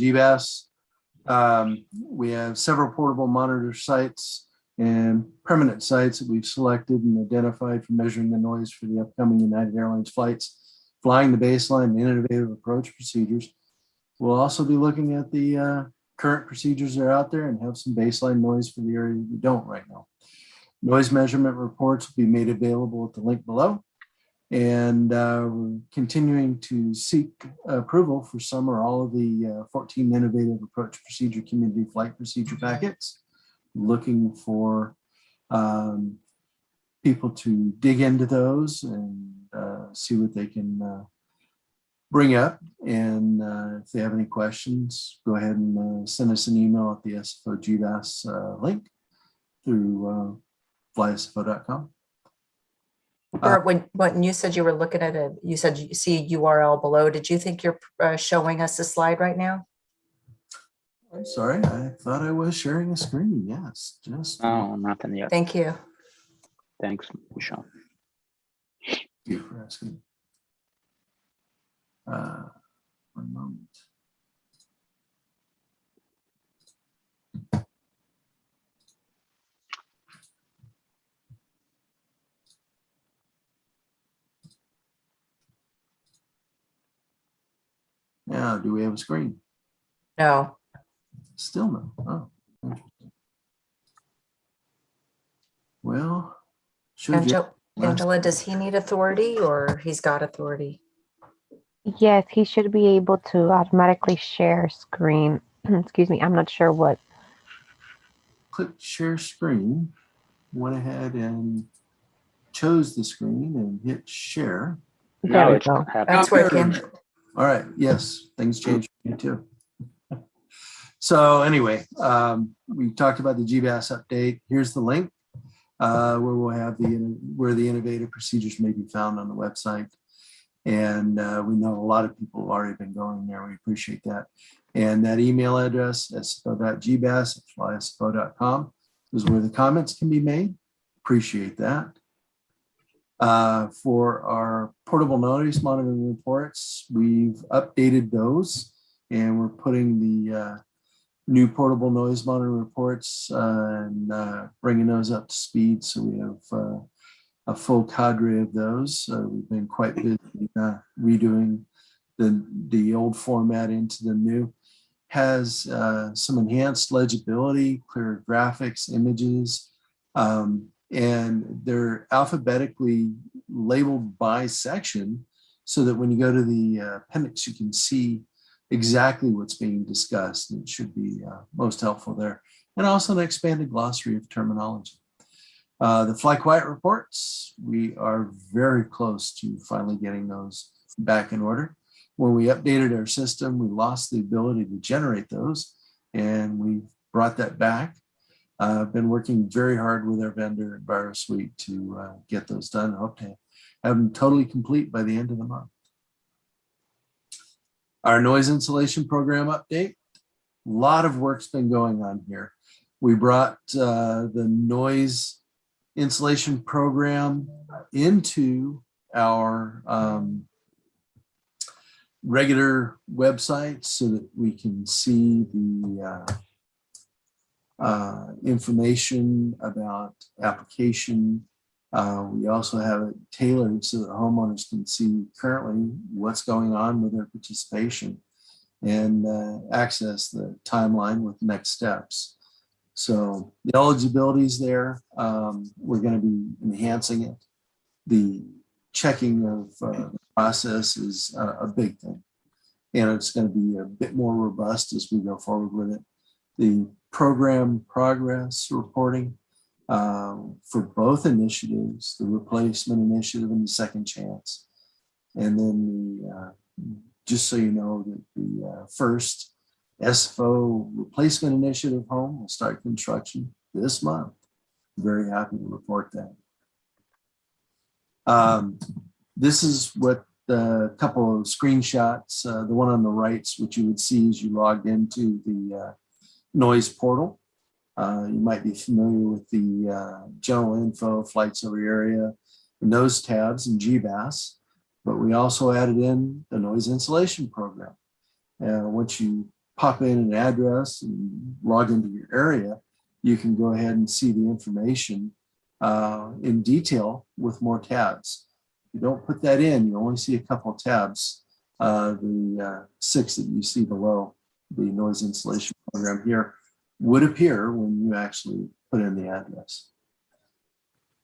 GBAS. We have several portable monitor sites and permanent sites that we've selected and identified for measuring the noise for the upcoming United Airlines flights, flying the baseline and innovative approach procedures. We'll also be looking at the current procedures that are out there and have some baseline noise for the area we don't right now. Noise measurement reports will be made available at the link below. And we're continuing to seek approval for some or all of the 14 innovative approach procedure community flight procedure packets. Looking for people to dig into those and see what they can bring up. And if they have any questions, go ahead and send us an email at the SFO GBAS link through flysfo.com. Bert, when you said you were looking at it, you said you see a URL below. Did you think you're showing us a slide right now? I'm sorry, I thought I was sharing a screen. Yes, just. No, nothing yet. Thank you. Thanks, Michelle. Thank you for asking. 1 moment. Now, do we have a screen? No. Still no. Oh, interesting. Well, Angela, does he need authority or he's got authority? Yes, he should be able to automatically share screen. Excuse me, I'm not sure what. Click share screen, went ahead and chose the screen and hit share. There we go. That's working. All right, yes, things changed for me too. So anyway, we talked about the GBAS update. Here's the link where we'll have where the innovative procedures may be found on the website. And we know a lot of people have already been going there. We appreciate that. And that email address, sfo.gbas@flysfo.com, is where the comments can be made. Appreciate that. For our portable noise monitoring reports, we've updated those and we're putting the new portable noise monitoring reports and bringing those up to speed. So we have a full cadre of those. We've been quite busy redoing the old format into the new. Has some enhanced legibility, clear graphics, images, and they're alphabetically labeled by section so that when you go to the appendix, you can see exactly what's being discussed. It should be most helpful there. And also an expanded glossary of terminology. The Fly Quiet reports, we are very close to finally getting those back in order. When we updated our system, we lost the ability to generate those, and we brought that back. I've been working very hard with our vendor at ViroSuite to get those done. I hope to have them totally complete by the end of the month. Our noise insulation program update. A lot of work's been going on here. We brought the noise insulation program into our regular website so that we can see the information about application. We also have it tailored so that homeowners can see currently what's going on with their participation and access the timeline with next steps. So the eligibility is there. We're going to be enhancing it. The checking of the process is a big thing, and it's going to be a bit more robust as we go forward with it. The program progress reporting for both initiatives, the replacement initiative and the second chance. And then the, just so you know, that the first SFO replacement initiative home will start construction this month. Very happy to report that. This is what a couple of screenshots, the one on the right, which you would see as you logged into the noise portal. You might be familiar with the general info, flights over area, and those tabs in GBAS. but we also added in the noise insulation program. And once you pop in an address and log into your area, you can go ahead and see the information in detail with more tabs. If you don't put that in, you only see a couple of tabs. The 6 that you see below the noise insulation program here would appear when you actually put in the address.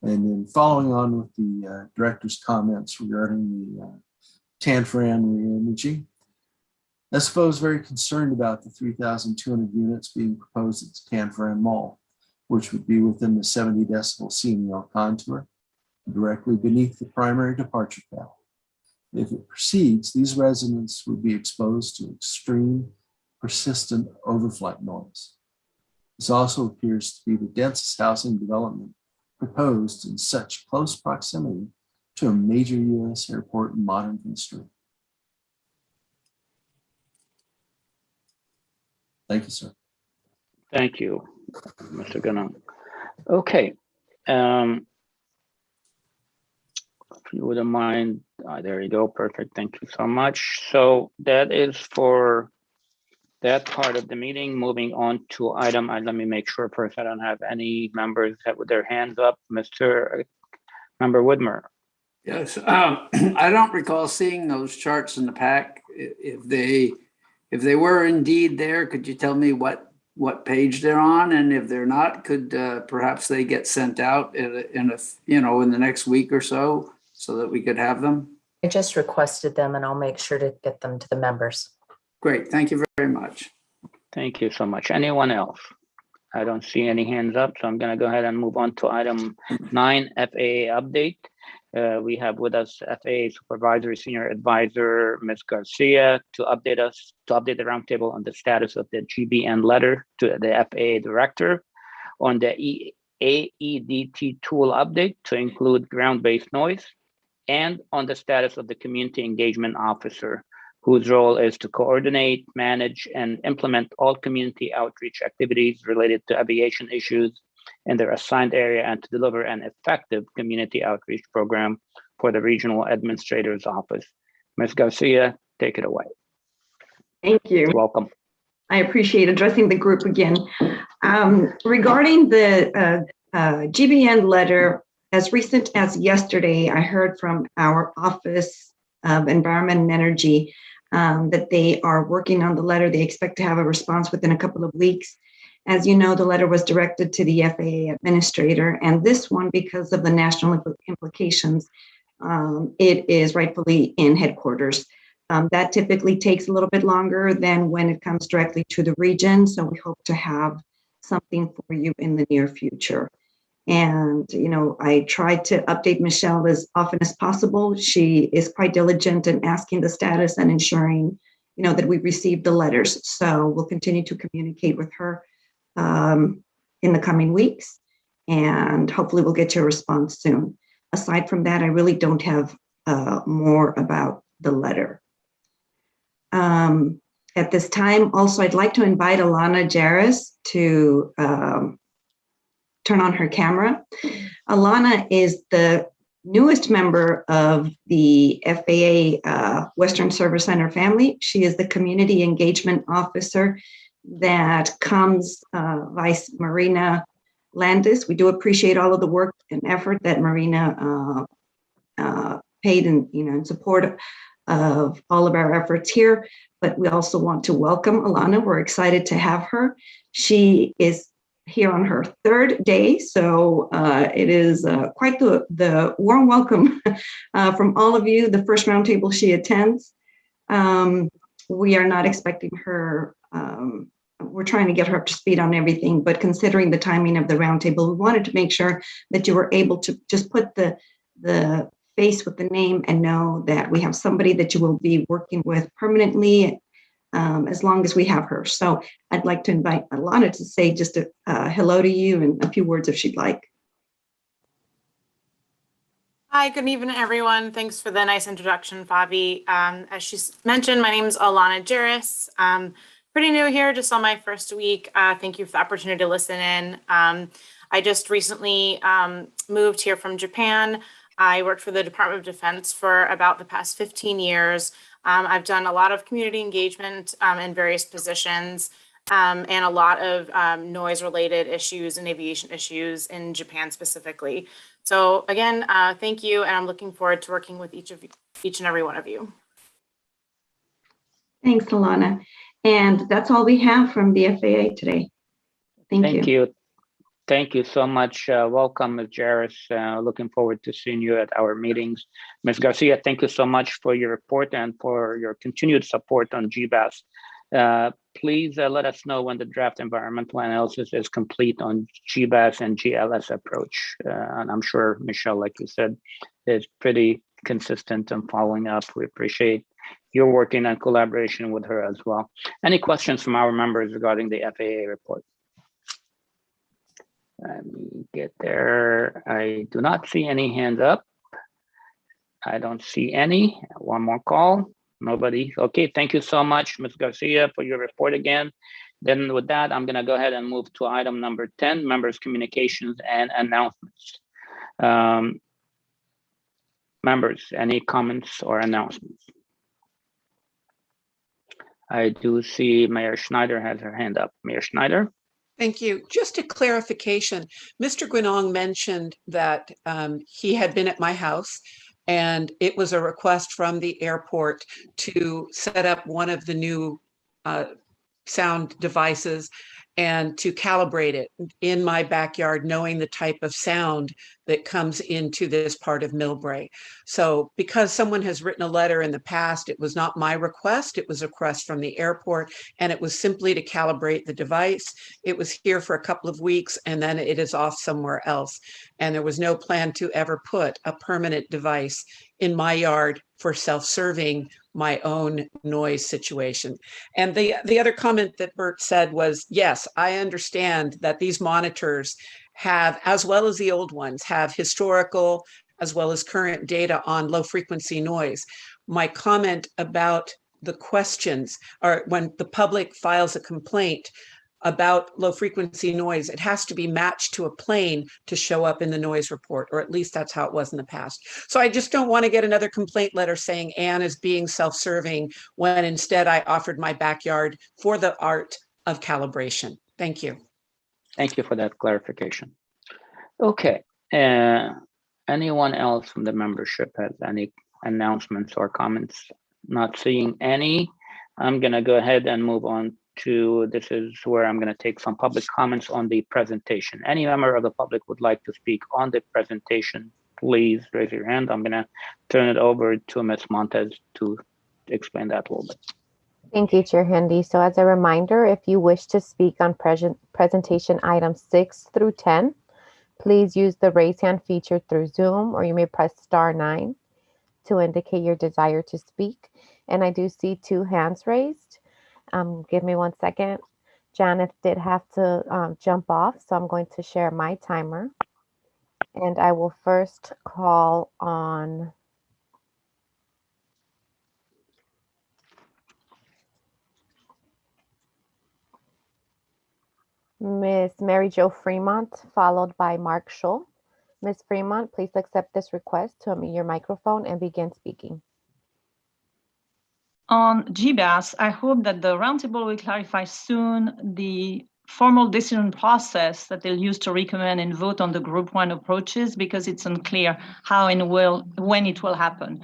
And then following on with the director's comments regarding the Tanforan reimaging, SFO is very concerned about the 3,200 units being proposed at the Tanforan Mall, which would be within the 70 decibel CML contour, directly beneath the primary departure path. If it proceeds, these residents would be exposed to extreme, persistent overflight noise. This also appears to be the densest housing development proposed in such close proximity to a major U.S. airport in modern history. Thank you, sir. Thank you, Mr. Ganong. Okay. If you wouldn't mind, there you go. Perfect. Thank you so much. So that is for that part of the meeting. Moving on to item, let me make sure first I don't have any members that with their hands up. Mr. Member Woodmer. Yes, I don't recall seeing those charts in the pack. If they were indeed there, could you tell me what page they're on? And if they're not, could perhaps they get sent out in the next week or so that we could have them? I just requested them and I'll make sure to get them to the members. Great, thank you very much. Thank you so much. Anyone else? I don't see any hands up, so I'm going to go ahead and move on to item 9, FAA update. We have with us FAA Supervisory Senior Advisor, Ms. Garcia, to update the roundtable on the status of the GBN letter to the FAA Director on the AEDT tool update to include ground-based noise, and on the status of the Community Engagement Officer, whose role is to coordinate, manage, and implement all community outreach activities related to aviation issues in their assigned area and to deliver an effective community outreach program for the Regional Administrator's Office. Ms. Garcia, take it away. Thank you. Welcome. I appreciate addressing the group again. Regarding the GBN letter, as recent as yesterday, I heard from our Office of Environment and Energy that they are working on the letter. They expect to have a response within a couple of weeks. As you know, the letter was directed to the FAA administrator, and this one, because of the national implications, it is rightfully in headquarters. That typically takes a little bit longer than when it comes directly to the region, so we hope to have something for you in the near future. And, I try to update Michelle as often as possible. She is quite diligent in asking the status and ensuring, that we received the letters. So we'll continue to communicate with her in the coming weeks, and hopefully we'll get your response soon. Aside from that, I really don't have more about the letter. At this time, also, I'd like to invite Alana Jarris to turn on her camera. Alana is the newest member of the FAA Western Service Center family. She is the Community Engagement Officer that comes Vice Marina Landis. We do appreciate all of the work and effort that Marina paid in support of all of our efforts here, but we also want to welcome Alana. We're excited to have her. She is here on her 3rd day, so it is quite the warm welcome from all of you. The first roundtable she attends. We are not expecting her. We're trying to get her up to speed on everything, but considering the timing of the roundtable, we wanted to make sure that you were able to just put the face with the name and know that we have somebody that you will be working with permanently as long as we have her. So I'd like to invite Alana to say just a hello to you and a few words if she'd like. Hi, good evening, everyone. Thanks for the nice introduction, Fabi. As she mentioned, my name is Alana Jarris. Pretty new here, just on my first week. Thank you for the opportunity to listen in. I just recently moved here from Japan. I worked for the Department of Defense for about the past 15 years. I've done a lot of community engagement in various positions and a lot of noise-related issues and aviation issues in Japan specifically. So again, thank you, and I'm looking forward to working with each and every one of you. Thanks, Alana. And that's all we have from the FAA today. Thank you. Thank you so much. Welcome, Ms. Jarris. Looking forward to seeing you at our meetings. Ms. Garcia, thank you so much for your report and for your continued support on GBAS. Please let us know when the draft environmental analysis is complete on GBAS and GLS approach. And I'm sure Michelle, like you said, is pretty consistent in following up. We appreciate your working and collaboration with her as well. Any questions from our members regarding the FAA report? Let me get there. I do not see any hands up. I don't see any. One more call. Nobody. Okay, thank you so much, Ms. Garcia, for your report again. Then with that, I'm gonna go ahead and move to item number 10, members' communications and announcements. Members, any comments or announcements? I do see Mayor Schneider has her hand up. Mayor Schneider? Thank you. Just a clarification. Mr. Guinong mentioned that he had been at my house and it was a request from the airport to set up one of the new sound devices and to calibrate it in my backyard, knowing the type of sound that comes into this part of Millbrae. So because someone has written a letter in the past, it was not my request, it was a request from the airport, and it was simply to calibrate the device. It was here for a couple of weeks and then it is off somewhere else. And there was no plan to ever put a permanent device in my yard for self-serving my own noise situation. And the other comment that Bert said was, yes, I understand that these monitors have, as well as the old ones, have historical as well as current data on low frequency noise. My comment about the questions are when the public files a complaint about low frequency noise, it has to be matched to a plane to show up in the noise report, or at least that's how it was in the past. So I just don't want to get another complaint letter saying Anne is being self-serving when instead I offered my backyard for the art of calibration. Thank you. Thank you for that clarification. Okay, anyone else from the membership has any announcements or comments? Not seeing any. I'm gonna go ahead and move on to, this is where I'm gonna take some public comments on the presentation. Any member of the public would like to speak on the presentation, please raise your hand. I'm gonna turn it over to Ms. Montez to explain that a little bit. Thank you, Chair Handy. So as a reminder, if you wish to speak on presentation items 6 through 10, please use the raise hand feature through Zoom, or you may press *9 to indicate your desire to speak. And I do see 2 hands raised. Give me 1 second. Janet did have to jump off, so I'm going to share my timer. And I will first call on Ms. Mary Jo Fremont, followed by Mark Schull. Ms. Fremont, please accept this request to unmute your microphone and begin speaking. On GBAS, I hope that the roundtable will clarify soon the formal decision process that they'll use to recommend and vote on the Group 1 approaches, because it's unclear how and when it will happen.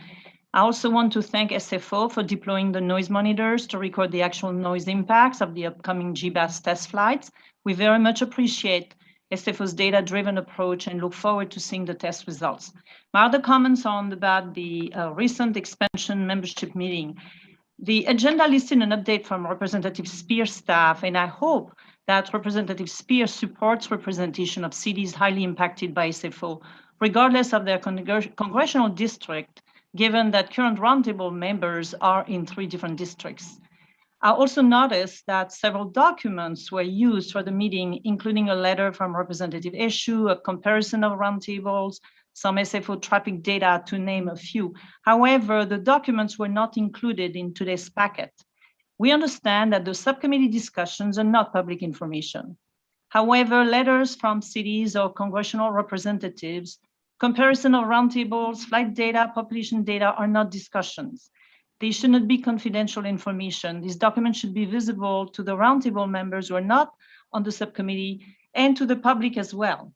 I also want to thank SFO for deploying the noise monitors to record the actual noise impacts of the upcoming GBAS test flights. We very much appreciate SFO's data-driven approach and look forward to seeing the test results. My other comments are about the recent expansion membership meeting. The agenda listed an update from Representative Spear's staff, and I hope that Representative Spear supports representation of cities highly impacted by SFO, regardless of their congressional district, given that current roundtable members are in 3 different districts. I also noticed that several documents were used for the meeting, including a letter from Representative Eshoo, a comparison of roundtables, some SFO traffic data, to name a few. However, the documents were not included in today's packet. We understand that the subcommittee discussions are not public information. However, letters from cities or congressional representatives Comparison of roundtables, flight data, population data are not discussions. They should not be confidential information. These documents should be visible to the roundtable members who are not on the subcommittee and to the public as well.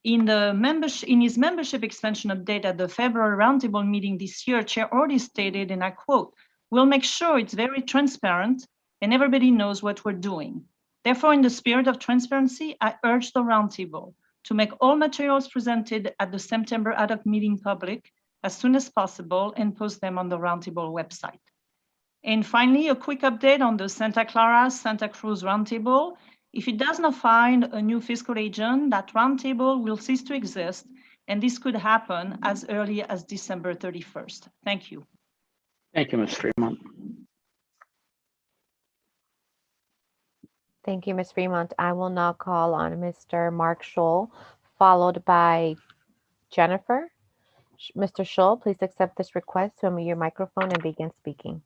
In his membership expansion update at the February roundtable meeting this year, Chair already stated, and I quote, "We'll make sure it's very transparent and everybody knows what we're doing. Therefore, in the spirit of transparency, I urge the roundtable to make all materials presented at the September ad hoc meeting public as soon as possible and post them on the roundtable website." And finally, a quick update on the Santa Clara Santa Cruz roundtable. If it does not find a new fiscal agent, that roundtable will cease to exist, and this could happen as early as December 31st. Thank you. Thank you, Ms. Fremont. Thank you, Ms. Fremont. I will now call on Mr. Mark Scholl, followed by Jennifer. Mr. Scholl, please accept this request to unmute your microphone and begin speaking.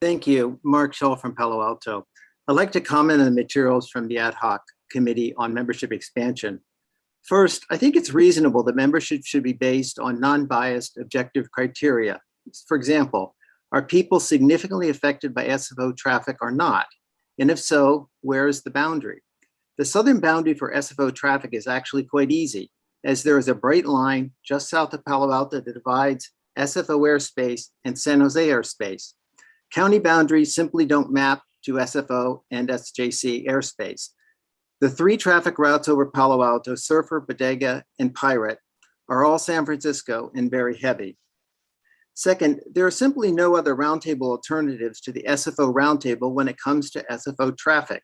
Thank you. Mark Scholl from Palo Alto. I'd like to comment on the materials from the ad hoc committee on membership expansion. First, I think it's reasonable that membership should be based on non-biased objective criteria. For example, are people significantly affected by SFO traffic or not? And if so, where is the boundary? The southern boundary for SFO traffic is actually quite easy, as there is a bright line just south of Palo Alto that divides SFO airspace and San Jose airspace. County boundaries simply don't map to SFO and SJC airspace. The three traffic routes over Palo Alto, Surfer, Bodega, and Pirate, are all San Francisco and very heavy. Second, there are simply no other roundtable alternatives to the SFO roundtable when it comes to SFO traffic.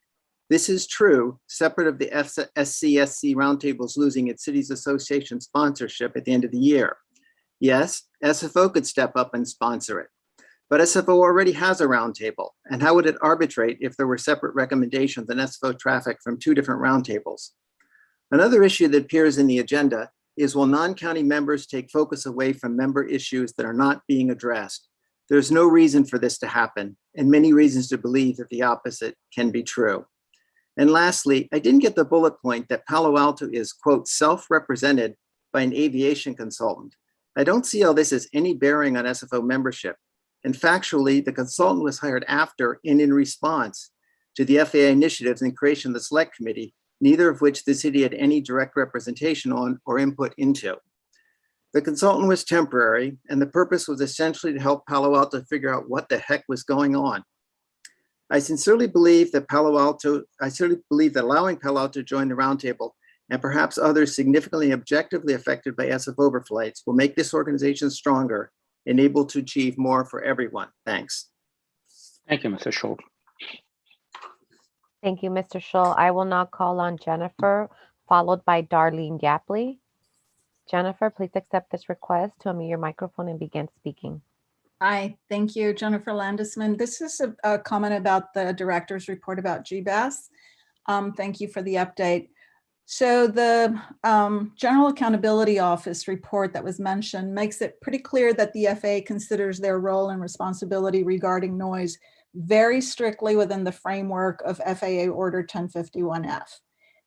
This is true, separate of the SCSC roundtables losing its Cities Association sponsorship at the end of the year. Yes, SFO could step up and sponsor it, but SFO already has a roundtable, and how would it arbitrate if there were separate recommendations on SFO traffic from two different roundtables? Another issue that appears in the agenda is, will non-county members take focus away from member issues that are not being addressed? There's no reason for this to happen, and many reasons to believe that the opposite can be true. And lastly, I didn't get the bullet point that Palo Alto is, quote, self-represented by an aviation consultant. I don't see how this has any bearing on SFO membership. And factually, the consultant was hired after and in response to the FAA initiatives and creation of the select committee, neither of which the city had any direct representation on or input into. The consultant was temporary, and the purpose was essentially to help Palo Alto figure out what the heck was going on. I sincerely believe that allowing Palo Alto to join the roundtable and perhaps others significantly objectively affected by SF overflights will make this organization stronger and able to achieve more for everyone. Thanks. Thank you, Mr. Scholl. Thank you, Mr. Scholl. I will now call on Jennifer, followed by Darlene Yapley. Jennifer, please accept this request to unmute your microphone and begin speaking. Hi, thank you, Jennifer Landisman. This is a comment about the director's report about GBAS. Thank you for the update. So the General Accountability Office report that was mentioned makes it pretty clear that the FAA considers their role and responsibility regarding noise very strictly within the framework of FAA Order 1051F.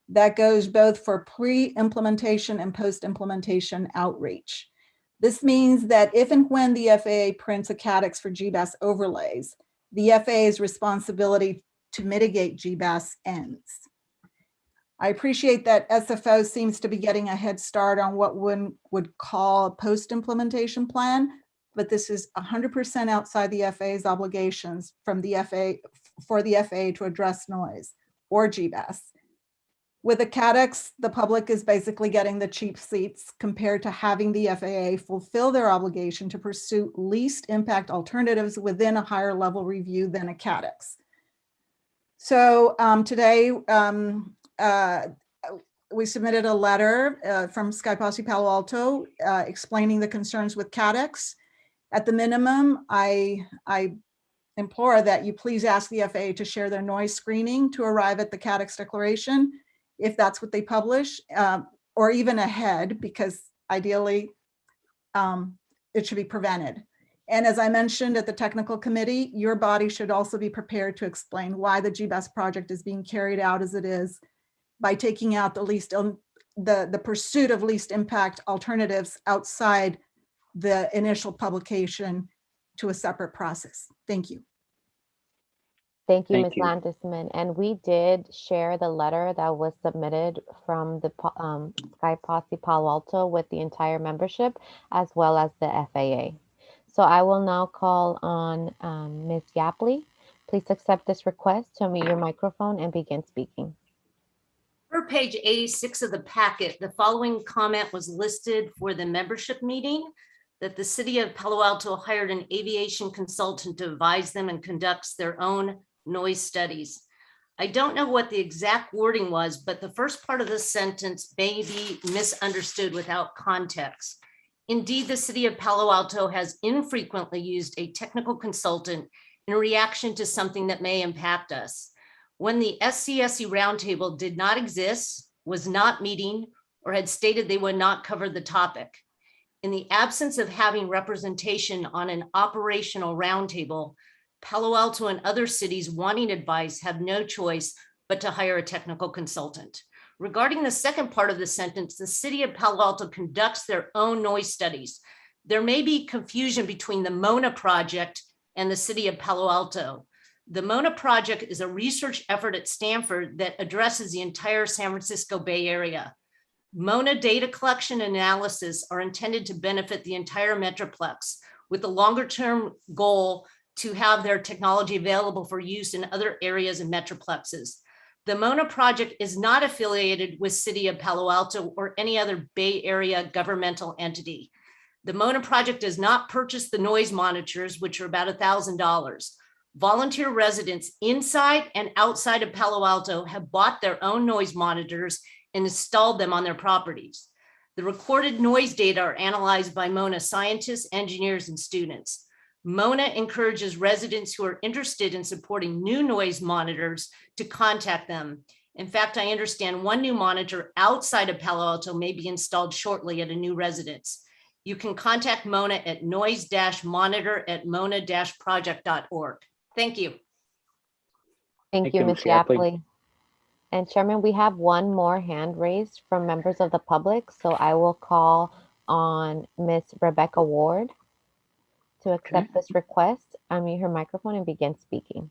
That goes both for pre-implementation and post-implementation outreach. This means that if and when the FAA prints a CADX for GBAS overlays, the FAA's responsibility to mitigate GBAS ends. I appreciate that SFO seems to be getting a head start on what one would call a post-implementation plan, but this is 100% outside the FAA's obligations for the FAA to address noise or GBAS. With a CADX, the public is basically getting the cheap seats compared to having the FAA fulfill their obligation to pursue least impact alternatives within a higher level review than a CADX. So today, we submitted a letter from Sky Posse Palo Alto explaining the concerns with CADX. At the minimum, I implore that you please ask the FAA to share their noise screening to arrive at the CADX declaration, if that's what they publish, or even ahead, because ideally it should be prevented. And as I mentioned at the technical committee, your body should also be prepared to explain why the GBAS project is being carried out as it is by taking out the least the pursuit of least impact alternatives outside the initial publication to a separate process. Thank you. Thank you, Thank Ms. you. Landisman. And we did share the letter that was submitted from the Sky Posse Palo Alto with the entire membership, as well as the FAA. So I will now call on Ms. Yapley. Please accept this request to unmute your microphone and begin speaking. Per page 86 of the packet, the following comment was listed for the membership meeting, that the city of Palo Alto hired an aviation consultant to advise them and conducts their own noise studies. I don't know what the exact wording was, but the first part of the sentence may be misunderstood without context. Indeed, the city of Palo Alto has infrequently used a technical consultant in reaction to something that may impact us. When the SCSE Roundtable did not exist, was not meeting, or had stated they would not cover the topic. In the absence of having representation on an operational roundtable, Palo Alto and other cities wanting advice have no choice but to hire a technical consultant. Regarding the second part of the sentence, the city of Palo Alto conducts their own noise studies. There may be confusion between the MONA project and the city of Palo Alto. The MONA project is a research effort at Stanford that addresses the entire San Francisco Bay Area. MONA data collection and analysis are intended to benefit the entire Metroplex, with a longer-term goal to have their technology available for use in other areas and Metroplexes. The MONA project is not affiliated with City of Palo Alto or any other Bay Area governmental entity. The MONA project does not purchase the noise monitors, which are about $1,000. Volunteer residents inside and outside of Palo Alto have bought their own noise monitors and installed them on their properties. The recorded noise data are analyzed by MONA scientists, engineers, and students. MONA encourages residents who are interested in supporting new noise monitors to contact them. In fact, I understand one new monitor outside of Palo Alto may be installed shortly at a new residence. You can contact MONA at noise-monitor@mona-project.org. Thank you. Thank you, Ms. Yapley. And Chairman, we have one more hand raised from members of the public. So I will call on Ms. Rebecca Ward to accept this request. Unmute her microphone and begin speaking.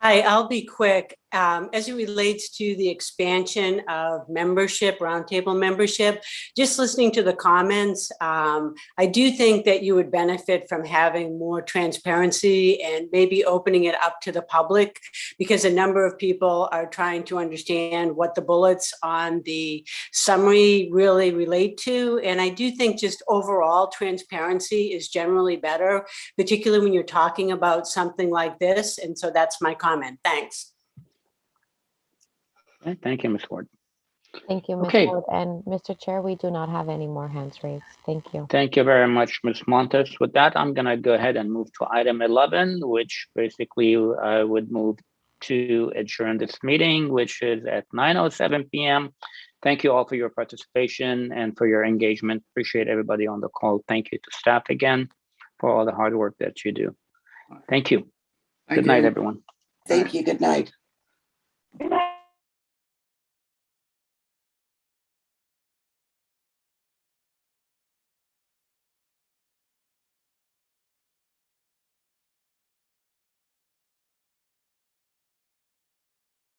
Hi, I'll be quick. As it relates to the expansion of membership, roundtable membership, just listening to the comments, I do think that you would benefit from having more transparency and maybe opening it up to the public, because a number of people are trying to understand what the bullets on the summary really relate to. And I do think just overall transparency is generally better, particularly when you're talking about something like this. And so that's my comment. Thanks. Okay, thank you, Ms. Ward. Thank you, Ms. Okay. Ward. And Mr. Chair, we do not have any more hands raised. Thank you. Thank you very much, Ms. Montez. With that, I'm going to go ahead and move to item 11, which basically I would move to adjourn this meeting, which is at 9:07 p.m. Thank you all for your participation and for your engagement. Appreciate everybody on the call. Thank you to staff again for all the hard work that you do. Thank you. Good night, everyone. Thank you. Good night. Good night.